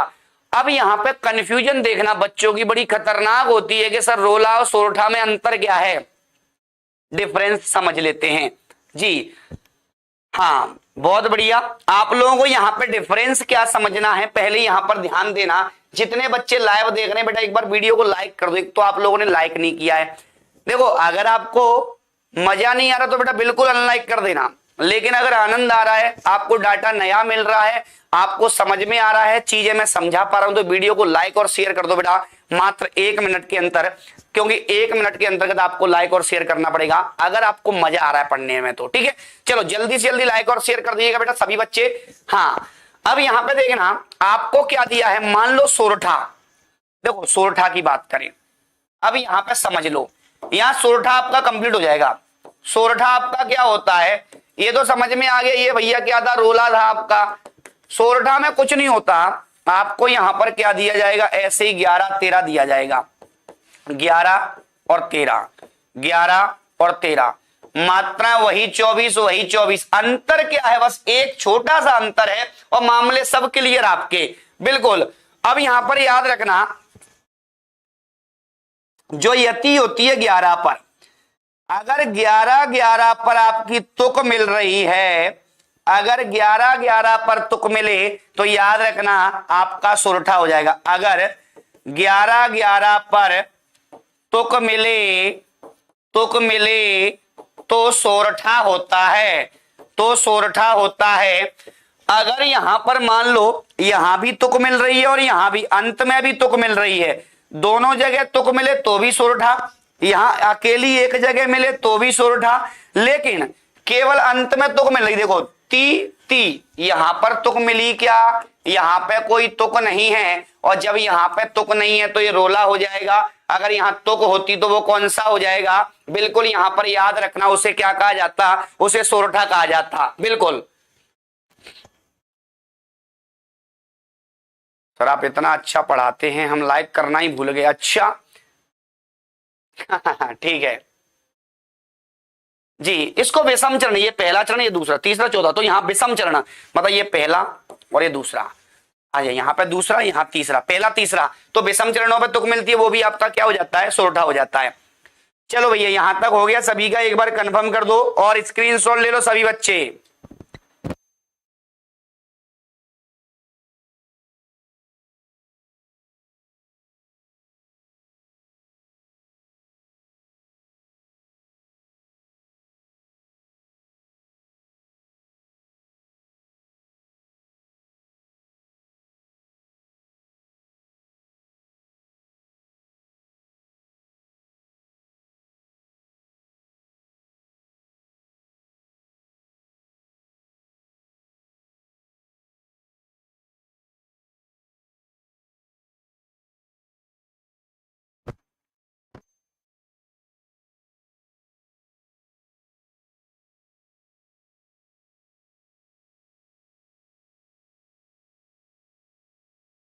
[SPEAKER 1] अब यहाँ पे कंफ्यूजन देखना बच्चों की बड़ी खतरनाक होती है कि सर रोला और सोरठा में अंतर क्या है, डिफरेंस समझ लेते हैं जी। हाँ बहुत बढ़िया, आप लोगों को यहाँ पे डिफरेंस क्या समझना है पहले यहाँ पर ध्यान देना। जितने बच्चे लाइव देख रहे हैं बेटा एक बार वीडियो को लाइक कर दो, एक तो आप लोगों ने लाइक नहीं किया है। देखो अगर आपको मजा नहीं आ रहा तो बेटा बिल्कुल अनलाइक कर देना, लेकिन अगर आनंद आ रहा है, आपको डाटा नया मिल रहा है, आपको समझ में आ रहा है, चीजें मैं समझा पा रहा हूं, तो वीडियो को लाइक और शेयर कर दो बेटा मात्र 1 मिनट के अंदर, क्योंकि 1 मिनट के अंतर्गत आपको लाइक और शेयर करना पड़ेगा अगर आपको मजा आ रहा है पढ़ने में तो। ठीक है चलो जल्दी से जल्दी लाइक और शेयर कर दीजिएगा बेटा सभी बच्चे। हाँ अब यहां पे देखना आपको क्या दिया है, मान लो सोरठा, देखो सोरठा की बात करें, अब यहां पे समझ लो, यहां सोरठा आपका कंप्लीट हो जाएगा। सोरठा आपका क्या होता है ये तो समझ में आ गया, ये भैया क्या था, रोला था आपका। सोरठा में कुछ नहीं होता, आपको यहां पर क्या दिया जाएगा, ऐसे ही 11 13 दिया जाएगा, 11 और 13 11 और 13, मात्रा वही 24 वही 24। अंतर क्या है, बस एक छोटा सा अंतर है और मामले सब क्लियर आपके, बिल्कुल। अब यहां पर याद रखना, जो यति होती है 11 पर, अगर 11-11 पर आपकी तुक मिल रही है, अगर 11-11 पर तुक मिले तो याद रखना आपका सोरठा हो जाएगा। अगर 11-11 पर तुक मिले तो सोरठा होता है, तो सोरठा होता है। अगर यहां पर मान लो यहां भी तुक मिल रही है और यहां भी अंत में भी तुक मिल रही है, दोनों जगह तुक मिले तो भी सोरठा, यहां अकेली एक जगह मिले तो भी सोरठा, लेकिन केवल अंत में तुक मिल रही, देखो ती ती, यहां पर तुक मिली क्या, यहां पे कोई तुक नहीं है, और जब यहां पे तुक नहीं है तो ये रोला हो जाएगा। अगर यहां तुक होती तो वो कौन सा हो जाएगा, बिल्कुल यहां पर याद रखना उसे क्या कहा जाता, उसे सोरठा कहा जाता, बिल्कुल। सर आप इतना अच्छा पढ़ाते हैं, हम लाइक करना ही भूल गए। अच्छा ठीक है जी, इसको विषम चरण, ये पहला चरण, ये दूसरा, तीसरा, चौथा, तो यहाँ विषम चरण मतलब ये पहला और ये दूसरा आ जाए, यहाँ पे दूसरा, यहाँ तीसरा, पहला तीसरा, तो विषम चरणों पे तुक मिलती है, वो भी आपका क्या हो जाता है, सोरठा हो जाता है। चलो भैया यहां तक हो गया सभी का, एक बार कंफर्म कर दो और स्क्रीनशॉट ले लो सभी बच्चे।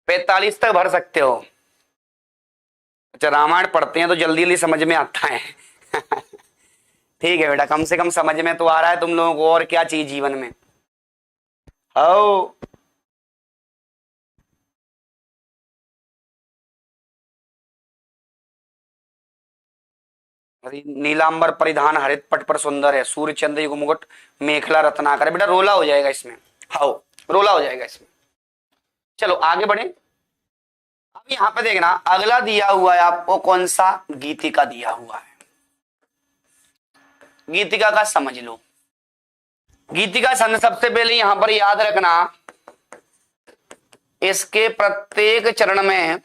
[SPEAKER 1] पैतालीस तक भर सकते हो। अच्छा रामायण पढ़ते हैं तो जल्दी जल्दी समझ में आता है ठीक है बेटा, कम से कम समझ में तो आ रहा है तुम लोगों को, और क्या चाहिए जीवन में। ओ नीलांबर परिधान हरित पट पर सुंदर है, सूर्य चंद्र युग मुकुट मेखला रत्नाकर, बेटा रोला हो जाएगा इसमें, हाउ रोला हो जाएगा इसमें। चलो आगे बढ़े। अब यहां पे देखना अगला दिया हुआ है आपको, कौन सा, गीतिका दिया हुआ है। गीतिका का समझ लो। गीतिका छंद सबसे पहले यहां पर याद रखना, इसके प्रत्येक चरण में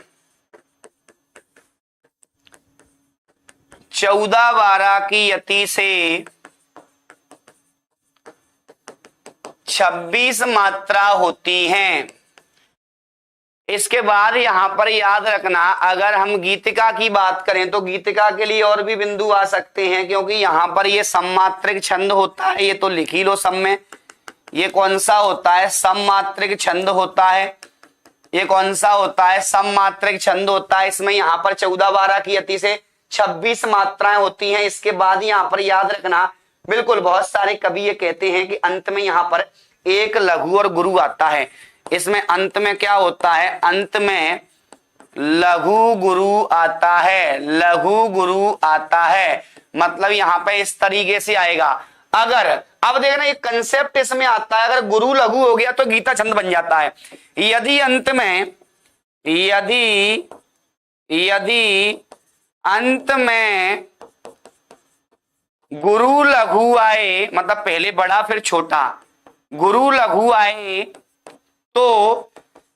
[SPEAKER 1] 14-12 की यति से 26 मात्रा होती हैं। इसके बाद यहां पर याद रखना, अगर हम गीतिका की बात करें तो गीतिका के लिए और भी बिंदु आ सकते हैं, क्योंकि यहां पर ये सममात्रिक छंद होता है, ये तो लिख ही लो सब में। ये कौन सा होता है, सममात्रिक छंद होता है। ये कौन सा होता है, सममात्रिक छंद होता है। इसमें यहां पर 14-12 की यति से 26 मात्राएं होती हैं। इसके बाद यहां पर याद रखना, बिल्कुल बहुत सारे कवि ये कहते हैं कि अंत में यहां पर एक लघु और गुरु आता है। इसमें अंत में क्या होता है, अंत में लघु गुरु आता है, लघु गुरु आता है, मतलब यहां पे इस तरीके से आएगा। अगर अब देखना ये कंसेप्ट इसमें आता है, अगर गुरु लघु हो गया तो गीता छंद बन जाता है। यदि अंत में अंत में गुरु लघु आए, मतलब पहले बड़ा फिर छोटा, गुरु लघु आए तो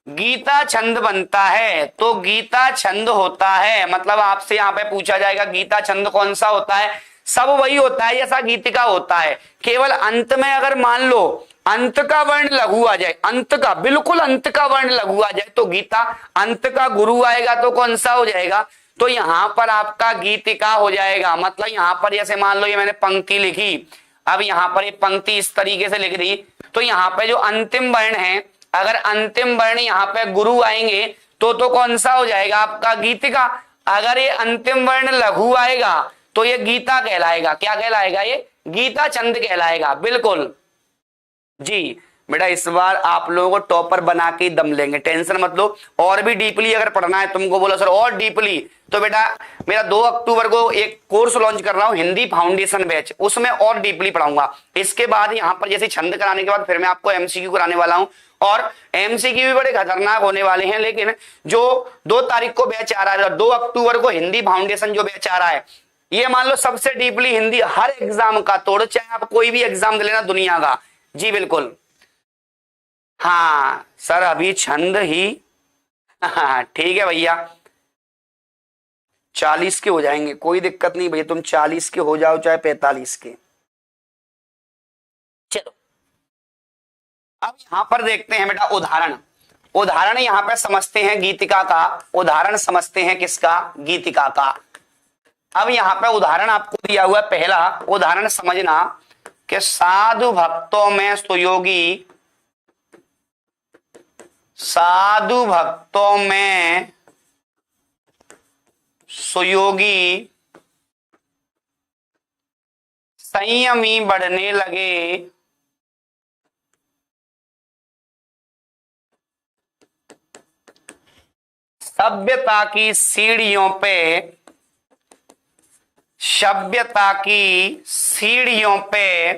[SPEAKER 1] गीता छंद बनता है, तो गीता छंद होता है। मतलब आपसे यहां पे पूछा जाएगा गीता छंद कौन सा होता है, सब वही होता है जैसा गीतिका होता है, केवल अंत में अगर मान लो अंत का वर्ण लघु आ जाए, अंत का बिल्कुल अंत का वर्ण लघु आ जाए तो गीता, अंत का गुरु आएगा तो कौन सा हो जाएगा, तो यहां पर आपका गीतिका हो जाएगा। मतलब यहां पर जैसे मान लो ये मैंने पंक्ति लिखी, अब यहां पर ये पंक्ति इस तरीके से लिख दी, तो यहां पे जो अंतिम वर्ण है, अगर अंतिम वर्ण यहाँ पे गुरु आएंगे तो कौन सा हो जाएगा आपका, गीतिका। अगर ये अंतिम वर्ण लघु आएगा तो ये गीता कहलाएगा, क्या कहलाएगा, ये गीता छंद कहलाएगा। बिल्कुल जी बेटा, इस बार आप लोगों को टॉपर बना के दम लेंगे, टेंशन मत लो। और भी डीपली अगर पढ़ना है तुमको, बोला सर और डीपली, तो बेटा मेरा 2 अक्टूबर को एक कोर्स लॉन्च कर रहा हूं, हिंदी फाउंडेशन बैच, उसमें और डीपली पढ़ाऊंगा। इसके बाद यहाँ पर जैसे छंद कराने के बाद फिर मैं आपको एमसीक्यू कराने वाला हूं, और एमसीक्यू भी बड़े खतरनाक होने वाले हैं। लेकिन जो 2 तारीख को बैच आ रहा है, 2 अक्टूबर को हिंदी फाउंडेशन जो बैच आ रहा है, ये मान लो सबसे डीपली हिंदी हर एग्जाम का तोड़, चाहे आप कोई भी एग्जाम दे लेना दुनिया का। जी बिल्कुल, हाँ सर अभी छंद ही, हाँ ठीक है भैया, 40 के हो जाएंगे, कोई दिक्कत नहीं भैया, तुम 40 के हो जाओ चाहे 45 के। चलो अब यहां पर देखते हैं बेटा उदाहरण। उदाहरण यहां पर समझते हैं गीतिका का, उदाहरण समझते हैं किसका, गीतिका का। अब यहां पर उदाहरण आपको दिया हुआ है, पहला उदाहरण समझना कि साधु भक्तों में सुयोगी, साधु भक्तों में सुयोगी संयमी बढ़ने लगे, सभ्यता की सीढ़ियों पे, सभ्यता की सीढ़ियों पे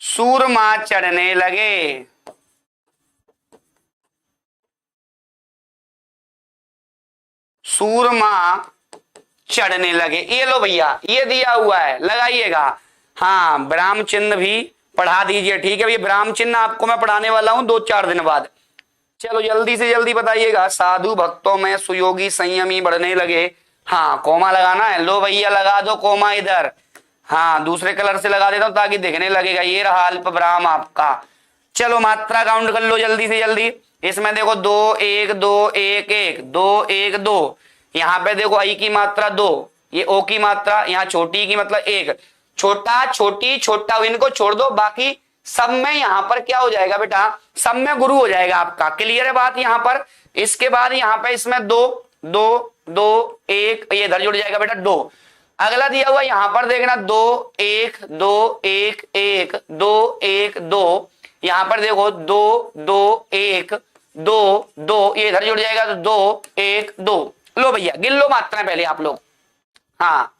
[SPEAKER 1] सूरमा चढ़ने लगे। सूरमा चढ़ने लगे, ये लो भैया ये दिया हुआ है, लगाइएगा। हाँ विराम चिन्ह भी पढ़ा दीजिए, ठीक है भैया, विराम चिन्ह आपको मैं पढ़ाने वाला हूं 2-4 दिन बाद। चलो जल्दी से जल्दी बताइएगा, साधु भक्तों में सुयोगी संयमी बढ़ने लगे। हाँ कोमा लगाना है, लो भैया लगा दो कोमा इधर, हाँ दूसरे कलर से लगा देता हूं ताकि दिखने लगेगा। ये रहा अल्प विराम आपका। चलो मात्रा काउंट कर लो जल्दी से जल्दी। इसमें देखो 2 1 2 1 1 2 1 2, यहाँ पे देखो आई की मात्रा 2, ये ओ की मात्रा, यहाँ छोटी की मतलब 1, छोटा छोटी छोटा इनको छोड़ दो, बाकी सब में यहाँ पर क्या हो जाएगा बेटा, सब में गुरु हो जाएगा आपका। क्लियर है बात यहाँ पर। इसके बाद यहाँ पे इसमें 2 2 2 1, ये इधर जुड़ जाएगा बेटा 2। अगला दिया हुआ यहाँ पर देखना 2 1 2 1 1 2 1 2, यहाँ पर देखो 2 2 1 2 2, ये इधर जुड़ जाएगा तो 2 1 2। लो भैया गिन लो मात्राएं पहले आप लोग। हाँ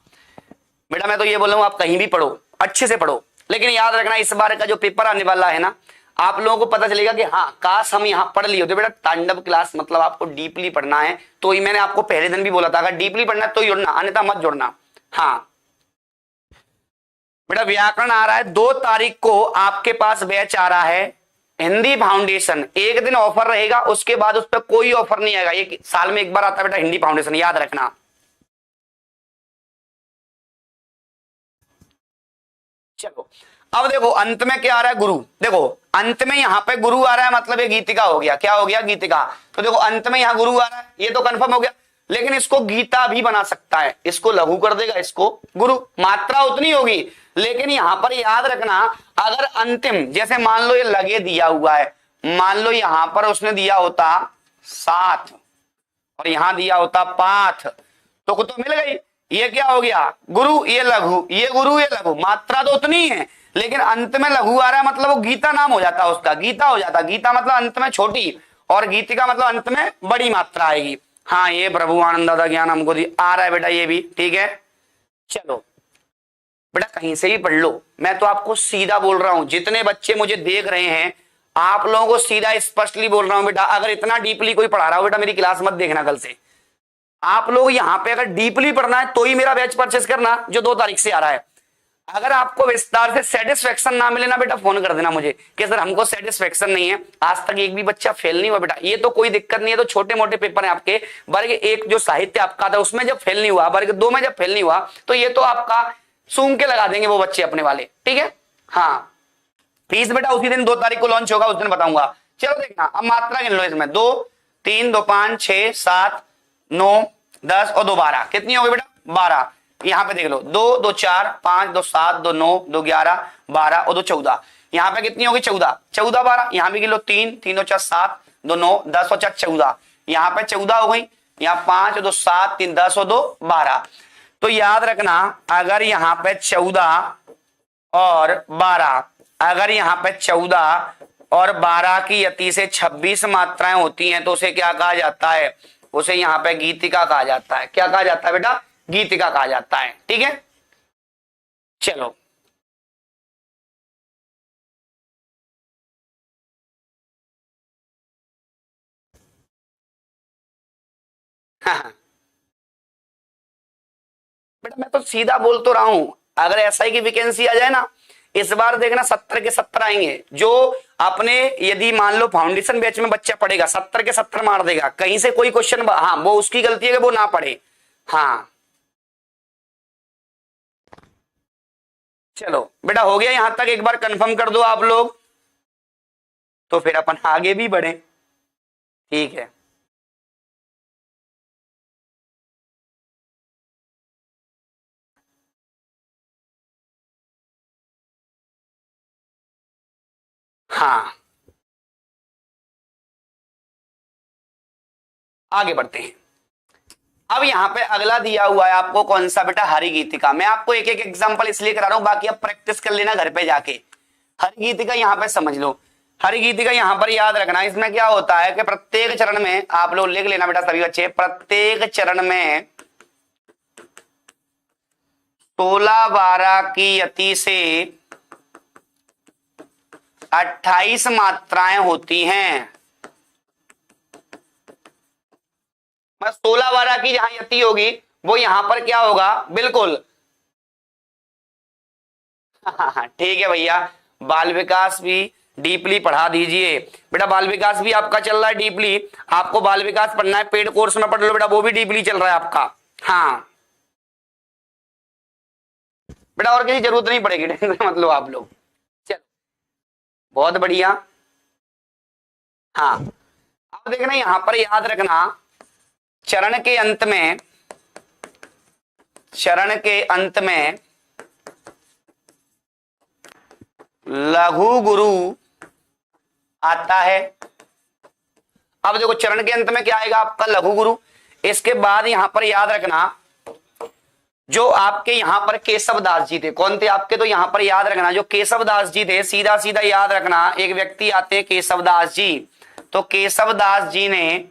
[SPEAKER 1] बेटा मैं तो ये बोल रहा हूं आप कहीं भी पढ़ो, अच्छे से पढ़ो, लेकिन याद रखना इस बार का जो पेपर आने वाला है ना, आप लोगों को पता चलेगा कि हाँ काश हम यहाँ पढ़ लिए होते। बेटा तांडव क्लास मतलब आपको डीपली पढ़ना है, तो ही मैंने आपको पहले दिन भी बोला था, अगर डीपली पढ़ना है तो जुड़ना, अन्यथा मत जुड़ना। हाँ बेटा व्याकरण आ रहा है 2 तारीख को आपके पास बैच आ रहा है हिंदी फाउंडेशन, एक दिन ऑफर रहेगा, उसके बाद उस पर कोई ऑफर नहीं आएगा। ये साल में एक बार आता है बेटा हिंदी फाउंडेशन, याद रखना। चलो अब देखो अंत में क्या आ रहा है, गुरु। देखो अंत में यहाँ पे गुरु आ रहा है, मतलब ये गीतिका हो गया, क्या हो गया, गीतिका। तो देखो अंत में यहाँ गुरु आ रहा है, ये तो कंफर्म हो गया। लेकिन इसको गीता भी बना सकता है, इसको लघु कर देगा, इसको गुरु, मात्रा उतनी होगी। लेकिन यहां पर याद रखना अगर अंतिम, जैसे मान लो ये लगे दिया हुआ है, मान लो यहां पर उसने दिया होता 7 और यहां दिया होता 5, तो मिल गई। ये क्या हो गया, गुरु, ये लघु, ये गुरु, ये लघु, मात्रा तो उतनी है, लेकिन अंत में लघु आ रहा है, मतलब वो गीता नाम हो जाता, उसका गीता हो जाता। गीता मतलब अंत में छोटी, और गीतिका मतलब अंत में बड़ी मात्रा आएगी। हाँ ये प्रभु आनंद दादा ज्ञान हमको आ रहा है बेटा, ये भी ठीक है। चलो बेटा कहीं से ही पढ़ लो, मैं तो आपको सीधा बोल रहा हूं, जितने बच्चे मुझे देख रहे हैं आप लोगों को सीधा स्पष्टली बोल रहा हूं बेटा, अगर इतना डीपली कोई पढ़ा रहा हो बेटा मेरी क्लास मत देखना कल से। आप लोग यहाँ पे अगर डीपली पढ़ना है तो ही मेरा बैच परचेस करना, जो 2 तारीख से आ रहा है। अगर आपको विस्तार से सेटिस्फेक्शन ना मिले ना बेटा, फोन कर देना मुझे कि सर हमको सेटिस्फेक्शन नहीं है, आज तक एक भी बच्चा फेल नहीं हुआ बेटा। ये तो कोई दिक्कत नहीं है, तो छोटे मोटे पेपर हैं आपके। वर्ग 1 जो साहित्य आपका था उसमें जब फेल नहीं हुआ, वर्ग 2 में जब फेल नहीं हुआ, तो ये तो आपका सूंघ के लगा देंगे वो बच्चे अपने वाले, ठीक है। हाँ फीस बेटा उसी दिन 2 तारीख को लॉन्च होगा, उस दिन बताऊंगा। चलो देखना अब मात्रा गिन लो इसमें, 2 3 2 5 6 7 9 10 और 2 12, कितनी हो गई बेटा 12। यहाँ पे देख लो 2 2 4 5 2 7 2 9 2 11 12 और 2 14, यहाँ पे कितनी होगी 14 14 12, यहाँ पे गिनो 3 3 2 4 7 2 9 10 और 4 14, यहाँ पे 14 हो गई, यहाँ 5 2 7 3 10 और 2 12। तो याद रखना अगर यहां पे 14 और 12, अगर यहां पे 14 और 12 की यति से 26 मात्राएं होती हैं तो उसे क्या कहा जाता है? उसे यहां पे गीतिका कहा जाता है। क्या कहा जाता है बेटा? गीतिका कहा जाता है। ठीक है, चलो हाँ। बेटा मैं तो सीधा बोल तो रहा हूं, अगर एसआई की वैकेंसी आ जाए ना, इस बार देखना 70 के 70 आएंगे। जो अपने यदि मान लो फाउंडेशन बैच में बच्चा पढ़ेगा 70 के 70 मार देगा, कहीं से कोई क्वेश्चन, हाँ वो उसकी गलती है कि वो ना पढ़े। हाँ चलो बेटा हो गया यहां तक, एक बार कंफर्म कर दो आप लोग, तो फिर अपन आगे भी बढ़े। ठीक है, हाँ आगे बढ़ते हैं। अब यहां पे अगला दिया हुआ है आपको कौन सा बेटा? हरि गीतिका। मैं आपको एक एक एग्जांपल इसलिए करा रहा हूं, बाकी अब प्रैक्टिस कर लेना घर पे जाके। हरि गीतिका यहां पे समझ लो। हरि गीतिका यहां पर याद रखना, इसमें क्या होता है कि प्रत्येक चरण में आप लोग लिख लेना बेटा सभी बच्चे, प्रत्येक चरण में 16-12 की यति से 28 मात्राएं होती हैं। 16-12 की जहां यति होगी वो यहां पर क्या होगा? बिल्कुल ठीक है भैया, बाल विकास भी डीपली पढ़ा दीजिए बेटा। बाल विकास भी आपका चल रहा है डीपली, आपको बाल विकास पढ़ना है, पेड कोर्स में पढ़ लो बेटा, वो भी डीपली चल रहा है आपका। हाँ बेटा और किसी जरूरत नहीं पड़ेगी, टेंशन मत लो आप लोग। चलो बहुत बढ़िया। हाँ अब देखना यहां पर याद रखना, चरण के अंत में, चरण के अंत में लघु गुरु आता है। अब देखो चरण के अंत में क्या आएगा आपका? लघु गुरु। इसके बाद यहां पर याद रखना जो आपके यहां पर केशव दास जी थे, कौन थे आपके? तो यहां पर याद रखना जो केशव दास जी थे, सीधा सीधा याद रखना एक व्यक्ति आते हैं केशव दास जी। तो केशव दास जी ने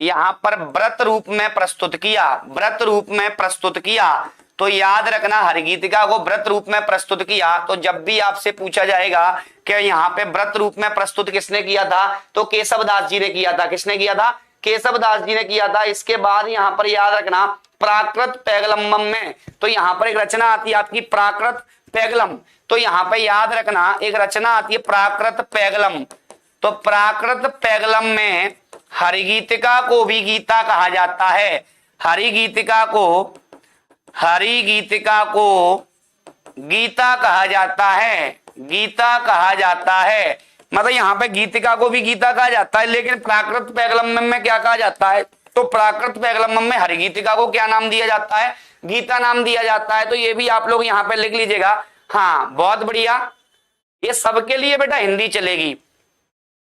[SPEAKER 1] यहां पर व्रत रूप में प्रस्तुत किया, व्रत रूप में प्रस्तुत किया। तो याद रखना हरिगीतिका को व्रत रूप में प्रस्तुत किया। तो जब भी आपसे पूछा जाएगा कि यहाँ पे व्रत रूप में प्रस्तुत किसने किया था, तो केशव दास जी ने किया था। किसने किया था? केशव दास जी ने किया था। इसके बाद यहाँ पर याद रखना प्राकृत पैगलम्बम में, तो यहाँ पर एक रचना आती है आपकी प्राकृत पैगलम। तो यहाँ पे याद रखना एक रचना आती है प्राकृत पैगलम। तो प्राकृत पैगलम में हरिगीतिका को भी गीता कहा जाता है। हरिगीतिका को, हरिगीतिका को गीता कहा जाता है, गीता कहा जाता है। मतलब यहाँ पे गीतिका को भी गीता कहा जाता है, लेकिन प्राकृत पैगलम में क्या कहा जाता है? तो प्राकृत पैगलम में हरिगीतिका को क्या नाम दिया जाता है? गीता नाम दिया जाता है। तो ये भी आप लोग यहाँ पे लिख लीजिएगा। हाँ बहुत बढ़िया, ये सबके लिए बेटा हिंदी चलेगी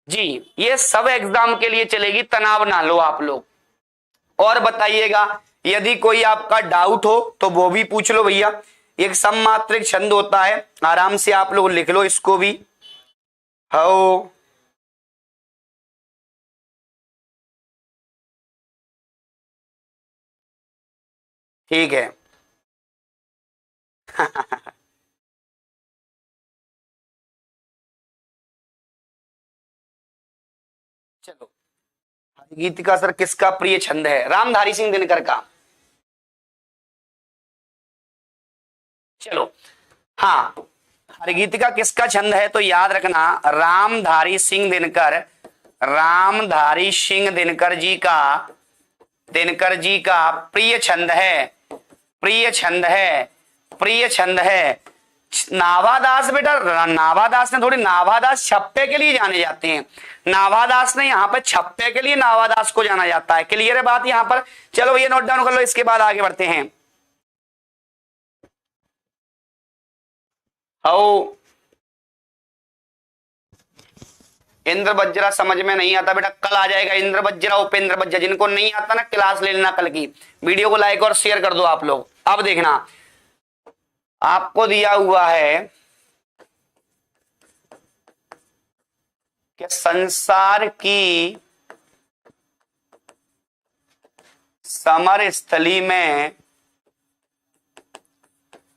[SPEAKER 1] जी, ये सब एग्जाम के लिए चलेगी, तनाव ना लो आप लोग। और बताइएगा यदि कोई आपका डाउट हो तो वो भी पूछ लो भैया। एक सममात्रिक छंद होता है, आराम से आप लोग लिख लो इसको भी। हो ठीक है चलो गीतिका सर किसका प्रिय छंद है? रामधारी सिंह दिनकर का। चलो हाँ, हरिगीतिका किसका छंद है? तो याद रखना रामधारी सिंह दिनकर, रामधारी सिंह दिनकर जी का, दिनकर जी का प्रिय छंद है, प्रिय छंद है, प्रिय छंद है। नाभादास बेटा, नाभादास ने थोड़ी, नाभादास छप्पे के लिए जाने जाते हैं, नाभादास ने यहाँ पे छप्पे के लिए नाभादास को जाना जाता है। क्लियर है बात यहाँ पर? चलो ये नोट डाउन कर लो, इसके बाद आगे बढ़ते हैं। ओ इंद्र बज्रा समझ में नहीं आता बेटा, कल आ जाएगा इंद्र बज्रा, उपेंद्र बज्रा। जिनको नहीं आता ना क्लास ले लेना कल की। वीडियो को लाइक और शेयर कर दो आप लोग। अब देखना आपको दिया हुआ है कि संसार की समर स्थली में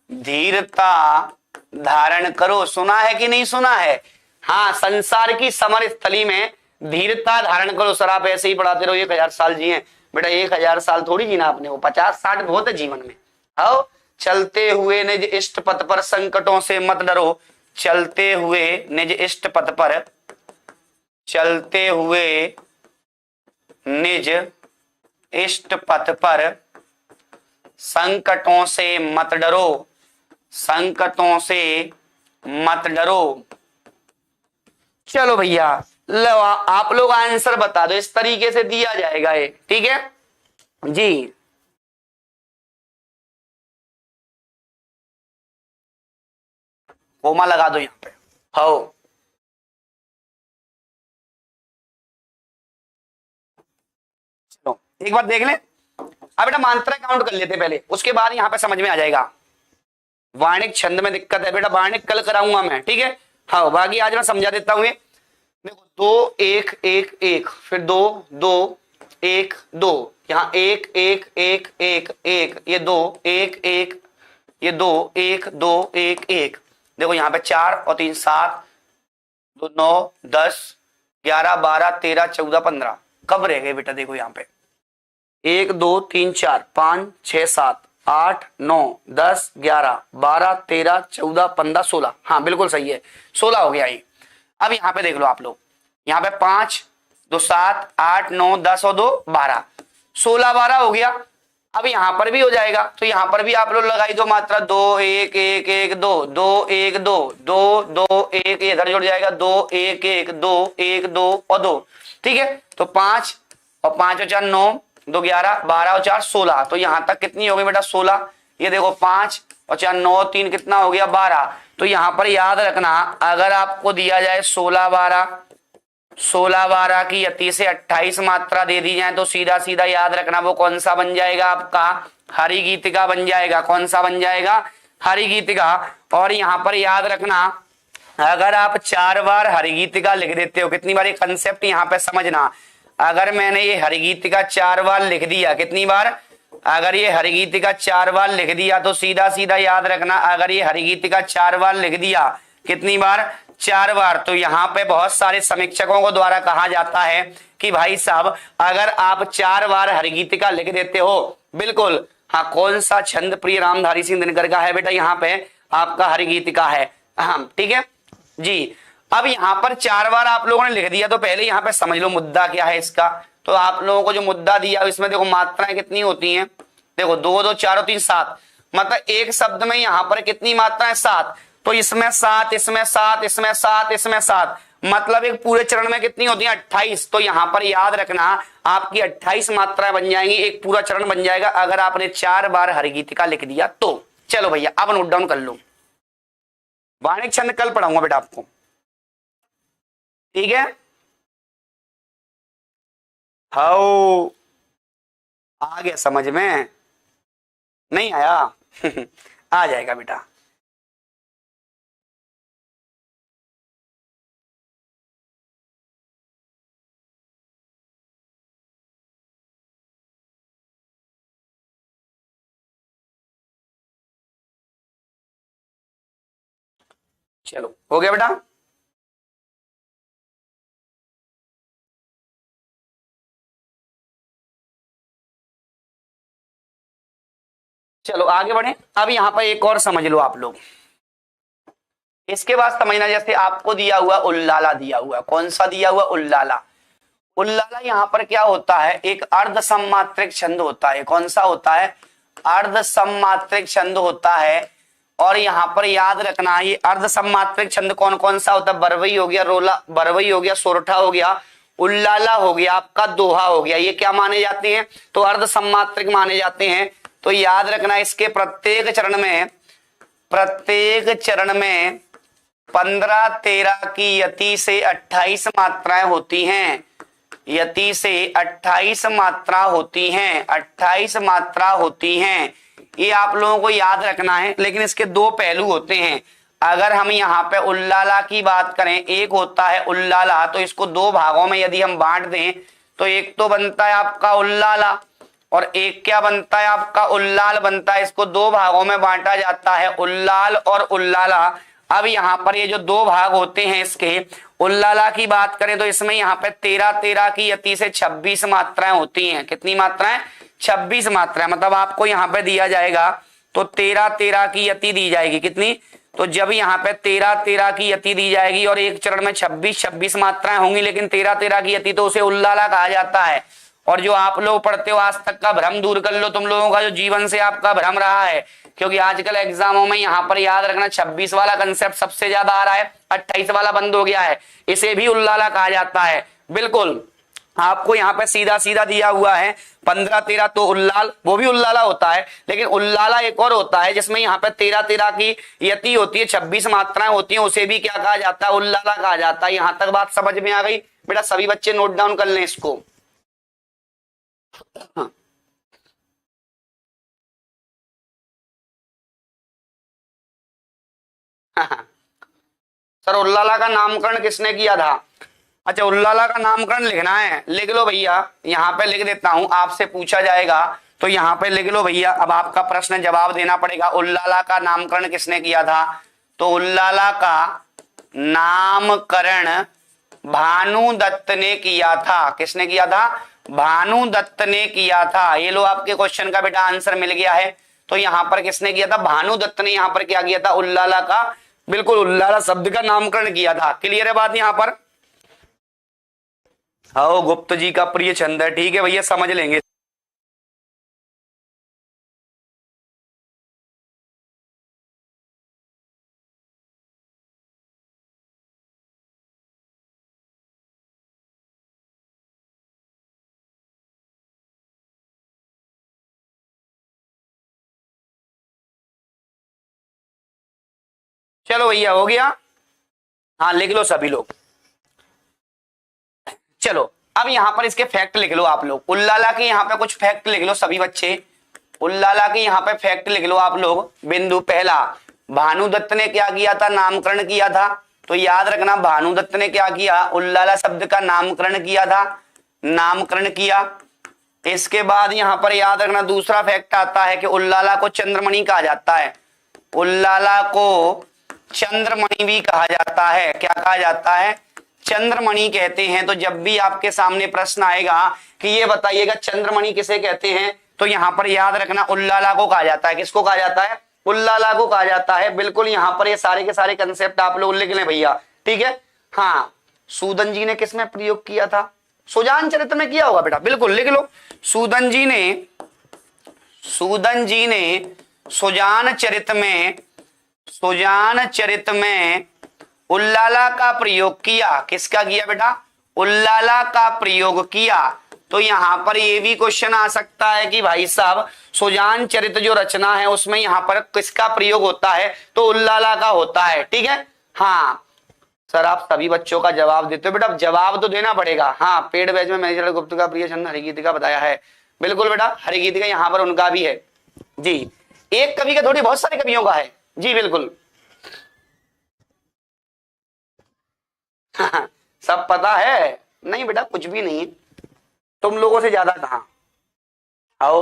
[SPEAKER 1] धीरता धारण करो। सुना है कि नहीं सुना है? हाँ, संसार की समर स्थली में धीरता धारण करो। सर आप ऐसे ही पढ़ाते रहो 1000 साल जिए। बेटा 1000 साल थोड़ी जीना आपने, वो 50-60 बहुत है जीवन में। आओ, चलते हुए निज इष्ट पथ पर संकटों से मत डरो। चलते हुए निज इष्ट पथ पर, चलते हुए निज इष्ट पथ पर संकटों से मत डरो, संकटों से मत डरो। चलो भैया, लो आप लोग आंसर बता दो। इस तरीके से दिया जाएगा ये, ठीक है जी। कोमा लगा दो यहां पे। हो, चलो एक बार देख लें। अब बेटा मात्रा काउंट कर लेते पहले, उसके बाद यहां पे समझ में आ जाएगा। वार्णिक छंद में दिक्कत है बेटा, वार्णिक कल कराऊंगा मैं, ठीक है। हाँ, बाकी आज मैं समझा देता हूं। देखो 2 1 1 1, फिर 2 2 1 2, यहाँ 1 1 1 1 1, ये 2 1 1, ये 2 1 2 1 1। देखो यहाँ पे 4 और 3 7, 2 9 10 11 12 13 14 15। कब रह गए बेटा? देखो यहाँ पे 1 2 3 4 5 6 7 8 9 10 11 12 13 14 15 16। हाँ बिल्कुल सही है, 16 हो गया ये। अब यहाँ पे देख लो आप लोग, यहाँ पे 5 2 7 8 9 10 और 2 12, 16 12 हो गया। अब यहाँ पर भी हो जाएगा, तो यहाँ पर भी आप लोग लगाई दो मात्रा। 2 1 1 1 2 2 1 2 2 2 1, इधर जुड़ जाएगा 2 1 1 2 1 2 और 2, ठीक है। तो 5 और 5 और 4 9, 2 11 12 और 4 16। तो यहां तक कितनी हो गई बेटा? 16। ये देखो 5 और 4 9 3 कितना हो गया? 12। तो यहां पर याद रखना, अगर आपको दिया जाए 16 12 की यति से 28 मात्रा दे दी जाए, तो सीधा सीधा याद रखना वो कौन सा बन जाएगा? आपका हरि गीतिका बन जाएगा। कौन सा बन जाएगा? हरि गीतिका। और यहां पर याद रखना, अगर आप 4 बार हरि गीतिका लिख देते हो, कितनी बार? ये कंसेप्ट यहां पे समझना। अगर मैंने ये हरि गीतिका 4 बार लिख दिया, कितनी बार? अगर ये हरि गीतिका 4 बार लिख दिया, तो सीधा सीधा याद रखना, अगर ये हरि गीतिका 4 बार लिख दिया, कितनी बार? 4 बार। तो यहाँ पे बहुत सारे समीक्षकों को द्वारा कहा जाता है कि भाई साहब, अगर आप 4 बार हरि गीतिका लिख देते हो, बिल्कुल हाँ, कौन सा छंद प्रिय रामधारी सिंह दिनकर का है बेटा? यहाँ पे आपका हरि गीतिका है। हाँ ठीक है जी। अब यहाँ पर 4 बार आप लोगों ने लिख दिया, तो पहले यहाँ पे समझ लो मुद्दा क्या है इसका। तो आप लोगों को जो मुद्दा दिया, इसमें देखो मात्राएं कितनी होती हैं। देखो 2 2 4 और 3 7, मतलब एक शब्द में यहाँ पर कितनी मात्राएं? 7। तो इसमें 7, इसमें 7, इसमें 7, इसमें 7, मतलब एक पूरे चरण में कितनी होती है? 28। तो यहाँ पर याद रखना, आपकी 28 मात्राएं बन जाएंगी, एक पूरा चरण बन जाएगा, अगर आपने 4 बार हरि गीतिका लिख दिया तो। चलो भैया अब नोट डाउन कर लो। वार्णिक छंद कल पढ़ाऊंगा बेटा आपको, ठीक है। हाउ आ गया समझ में? नहीं आया? आ जाएगा बेटा। चलो हो गया बेटा। चलो आगे बढ़े। अब यहां पर एक और समझ लो आप लोग, इसके बाद समझना, जैसे आपको दिया हुआ उल्लाला दिया हुआ, कौन सा दिया हुआ? उल्लाला। उल्लाला यहाँ पर क्या होता है? एक अर्ध सममात्रिक छंद होता है। कौन सा होता है? अर्ध सममात्रिक छंद होता है। और यहाँ पर याद रखना, ये अर्ध सममात्रिक छंद कौन कौन सा होता है? बरवई हो गया, रोला बरवई हो गया, सोरठा हो गया, उल्लाला हो गया, आपका दोहा हो गया। ये क्या माने जाते हैं? तो अर्ध सममात्रिक माने जाते हैं। तो याद रखना, इसके प्रत्येक चरण में 15 13 की यति से 28 मात्राएं होती हैं। यति से 28 मात्रा होती हैं, 28 मात्रा होती हैं। ये आप लोगों को याद रखना है, लेकिन इसके दो पहलू होते हैं। अगर हम यहाँ पे उल्लाला की बात करें, एक होता है उल्लाला, तो इसको दो भागों में यदि हम बांट दें तो एक तो बनता है आपका उल्लाला और एक क्या बनता है आपका उल्लाल बनता है। इसको दो भागों में बांटा जाता है, उल्लाल और उल्लाला। अब यहाँ पर ये जो दो भाग होते हैं इसके, उल्लाला की बात करें तो इसमें यहाँ पे 13 की यति से 26 मात्राएं होती हैं। कितनी मात्राएं? 26 मात्राएं। मतलब आपको यहाँ पे दिया जाएगा तो 13 की यति दी जाएगी। कितनी? तो जब यहाँ पे 13 की यति दी जाएगी और एक चरण में 26 मात्राएं होंगी, लेकिन 13 की यति तो उसे उल्लाला कहा जाता है। और जो आप लोग पढ़ते हो आज तक का भ्रम दूर कर लो, तुम लोगों का जो जीवन से आपका भ्रम रहा है, क्योंकि आजकल एग्जामों में यहाँ पर याद रखना 26 वाला कंसेप्ट सबसे ज्यादा आ रहा है, 28 वाला बंद हो गया है। इसे भी उल्लाला कहा जाता है। बिल्कुल आपको यहाँ पे सीधा सीधा दिया हुआ है 15-13 तो उल्लाल, वो भी उल्लाला होता है, लेकिन उल्लाला एक और होता है जिसमें यहाँ पे 13 की यति होती है, 26 मात्राएं होती हैं, उसे भी क्या कहा जाता है? उल्लाला कहा जाता है। यहाँ तक बात समझ में आ गई बेटा? सभी बच्चे नोट डाउन कर लें इसको। हाँ। सर उल्लाला का नामकरण किसने किया था? अच्छा उल्लाला का नामकरण लिखना है, लिख लो भैया, यहाँ पे लिख देता हूं। आपसे पूछा जाएगा तो यहाँ पे लिख लो भैया। अब आपका प्रश्न जवाब देना पड़ेगा। उल्लाला का नामकरण किसने किया था? तो उल्लाला का नामकरण भानुदत्त ने किया था। किसने किया था? भानुदत्त ने किया था। ये लो आपके क्वेश्चन का बेटा आंसर मिल गया है। तो यहाँ पर किसने किया था? भानुदत्त ने यहाँ पर क्या किया था? उल्लाला का, बिल्कुल उल्लाला शब्द का नामकरण किया था। क्लियर है बात यहाँ पर? हाँ गुप्त जी का प्रिय छंद है, ठीक है भैया, समझ लेंगे। चलो भैया हो गया, हाँ लिख लो सभी लोग। चलो अब यहां पर इसके फैक्ट लिख लो आप लोग। उल्लाला के यहाँ पे कुछ फैक्ट लिख लो सभी बच्चे। उल्लाला के यहाँ पे फैक्ट लिख लो आप लोग। बिंदु पहला, भानुदत्त ने क्या किया था? नामकरण किया था। तो याद रखना भानुदत्त ने क्या किया? उल्लाला शब्द का नामकरण किया था, नामकरण किया। इसके बाद यहां पर याद रखना दूसरा फैक्ट आता है कि उल्लाला को चंद्रमणि कहा जाता है। उल्लाला को चंद्रमणि भी कहा जाता है। क्या कहा जाता है? चंद्रमणि कहते हैं। तो जब भी आपके सामने प्रश्न आएगा कि ये बताइएगा चंद्रमणि किसे कहते हैं, तो यहां पर याद रखना उल्लाला को कहा जाता है। किसको कहा जाता है? उल्लाला को कहा जाता है। बिल्कुल यहां पर ये सारे के सारे कंसेप्ट आप लोग लिख लें भैया, ठीक है। हाँ सूदन जी ने किसमें प्रयोग किया था? सुजान चरित में किया होगा बेटा, बिल्कुल लिख लो। सूदन जी ने सुजान चरित में उल्लाला का प्रयोग किया। किसका किया बेटा? उल्लाला का प्रयोग किया। तो यहां पर ये भी क्वेश्चन आ सकता है कि भाई साहब सुजान चरित जो रचना है उसमें यहां पर किसका प्रयोग होता है? तो उल्लाला का होता है, ठीक है। हाँ सर आप सभी बच्चों का जवाब देते हो बेटा, जवाब तो देना पड़ेगा। हाँ पेड बैच में मैनेजर गुप्त का प्रिय छंद हरिगीतिका बताया है। बिल्कुल बेटा हरिगीतिका यहाँ पर उनका भी है जी। एक कवि का थोड़ी, बहुत सारे कवियों का है जी, बिल्कुल। सब पता है? नहीं बेटा कुछ भी नहीं, तुम लोगों से ज्यादा कहां। आओ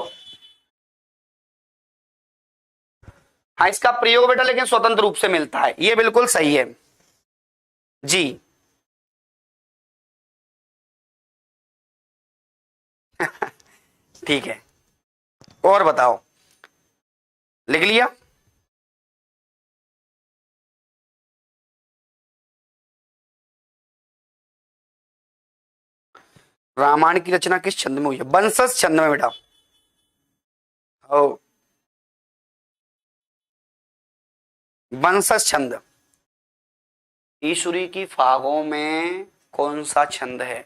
[SPEAKER 1] हाँ इसका प्रयोग बेटा लेकिन स्वतंत्र रूप से मिलता है, ये बिल्कुल सही है जी। ठीक है और बताओ, लिख लिया? रामायण की रचना किस छंद में हुई है? वंशज छंद में बेटा। ओ वंशज छंद। ईश्वरी की फागों में कौन सा छंद है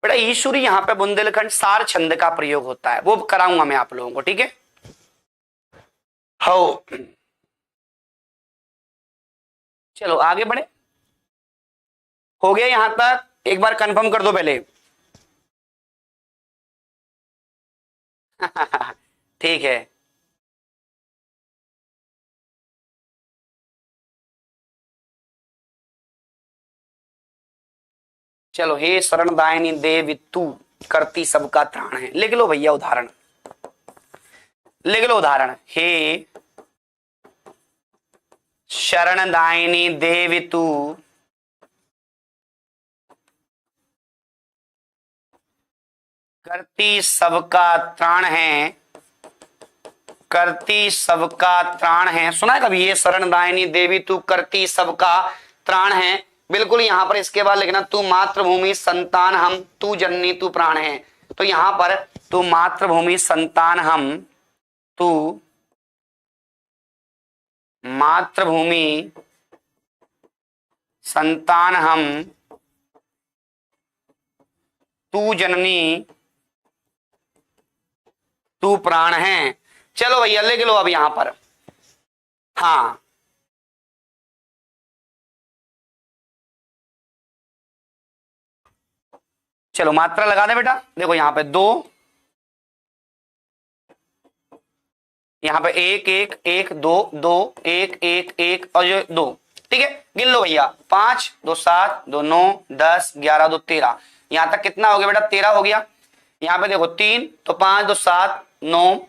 [SPEAKER 1] बेटा? ईश्वरी यहाँ पे बुंदेलखंड सार छंद का प्रयोग होता है, वो कराऊंगा मैं आप लोगों को, ठीक है। हो चलो आगे बढ़े। हो गया यहां तक? एक बार कंफर्म कर दो पहले। ठीक है। चलो, हे शरणदायिनी देवी तू करती सबका त्राण है। लिख लो भैया उदाहरण, लिख लो उदाहरण। हे शरणदायिनी देवी तू करती सबका त्राण है, करती सबका त्राण है। सुना है कभी ये शरणदायिनी देवी तू करती सबका त्राण है? बिल्कुल। यहां पर इसके बाद लिखना तू मातृभूमि संतान हम, तू जननी तू प्राण है। तो यहां पर तू मातृभूमि संतान हम, तू मातृभूमि संतान हम, तू जननी तू प्राण है। चलो भैया लिख लो अब यहां पर। हाँ, चलो मात्रा लगा दे बेटा। देखो यहां पे 2, यहां पे 1 1 1 2 2 1 1 1 और ये 2। ठीक है, गिन लो भैया। 5 2 7 2 9 10 11 2 13। यहां तक कितना हो गया बेटा? 13 हो गया। यहां पे देखो 3 तो 5 2 7 9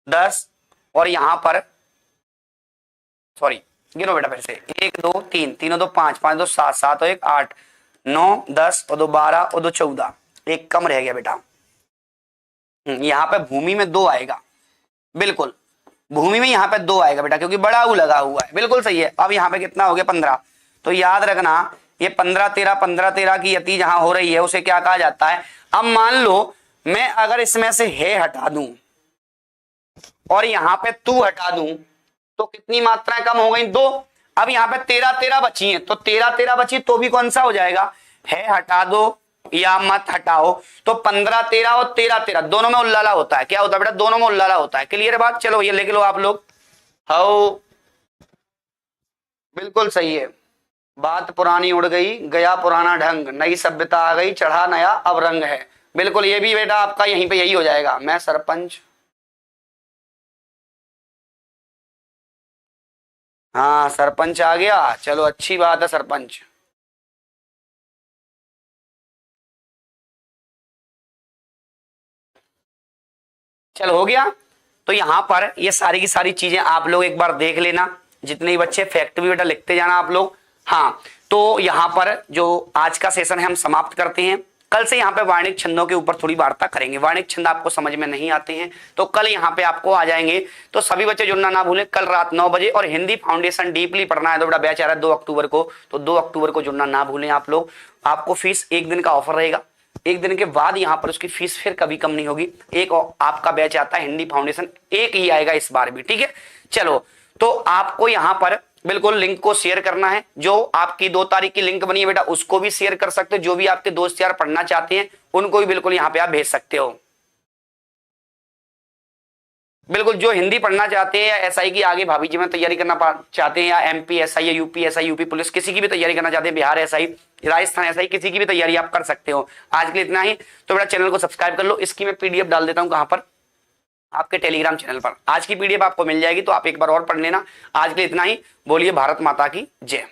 [SPEAKER 1] 10 और यहां पर सॉरी गिनो बेटा फिर से। 1 2 3 3 2 5 5 2 7 7 1 8 9 10 और 2 12 और 2 14। एक कम रह गया बेटा। यहां पे भूमि में 2 आएगा। बिल्कुल, भूमि में यहां पे 2 आएगा बेटा, क्योंकि बड़ा ऊ लगा हुआ है। बिल्कुल सही है। अब यहां पे कितना हो गया? 15। तो याद रखना ये 15 13 15 13 की यति जहां हो रही है उसे क्या कहा जाता है? अब मान लो मैं अगर इसमें से हे हटा दूं और यहां पे तू हटा दूं तो कितनी मात्राएं कम हो गई? 2। अब यहां पे 13 13 बची हैं, तो 13 13 बची तो भी कौन सा हो जाएगा? है हटा दो या मत हटाओ तो 15 13 और 13 13 दोनों में उल्लाला होता है। क्या होता है बेटा? दोनों में उल्लाला होता है। क्लियर है बात? चलो ये लिख लो आप लोग। हाउ, बिल्कुल सही है। बात पुरानी उड़ गई, गया पुराना ढंग, नई सभ्यता आ गई, चढ़ा नया अब रंग है। बिल्कुल, ये भी बेटा आपका यहीं पे यही हो जाएगा। मैं सरपंच, हाँ सरपंच आ गया। चलो अच्छी बात है सरपंच। चलो हो गया। तो यहां पर ये सारी की सारी चीजें आप लोग एक बार देख लेना। जितने ही बच्चे फैक्ट भी बेटा लिखते जाना आप लोग। हाँ, तो यहां पर जो आज का सेशन है हम समाप्त करते हैं। कल से यहाँ पे वाणिज्य छंदों के ऊपर थोड़ी वार्ता करेंगे। वाणिज्य छंद आपको समझ में नहीं आते हैं तो कल यहाँ पे आपको आ जाएंगे। तो सभी बच्चे जुड़ना ना भूलें कल रात 9 बजे। और हिंदी फाउंडेशन डीपली पढ़ना है तो बेटा बैच आ रहा है 2 अक्टूबर को, तो 2 अक्टूबर को जुड़ना ना भूलें आप लोग। आपको फीस 1 दिन का ऑफर रहेगा। 1 दिन के बाद यहाँ पर उसकी फीस फिर कभी कम नहीं होगी। एक आपका बैच आता है हिंदी फाउंडेशन, एक ही आएगा इस बार भी। ठीक है, चलो तो आपको यहाँ पर बिल्कुल लिंक को शेयर करना है। जो आपकी 2 तारीख की लिंक बनी है बेटा उसको भी शेयर कर सकते हो। जो भी आपके दोस्त यार पढ़ना चाहते हैं उनको भी बिल्कुल यहाँ पे आप भेज सकते हो। बिल्कुल, जो हिंदी पढ़ना चाहते हैं या एसआई की आगे भाभी जी में तैयारी करना चाहते हैं, या एमपी एसआई या यूपी एसआई, यूपी पुलिस किसी की भी तैयारी करना चाहते हैं, बिहार एसआई, राजस्थान एसआई, किसी की भी तैयारी आप कर सकते हो। आज के लिए इतना ही। तो बेटा चैनल को सब्सक्राइब कर लो। इसकी मैं पीडीएफ डाल देता हूँ कहां पर? आपके टेलीग्राम चैनल पर। आज की पीडीएफ आपको मिल जाएगी तो आप एक बार और पढ़ लेना। आज के लिए इतना ही। बोलिए भारत माता की जय।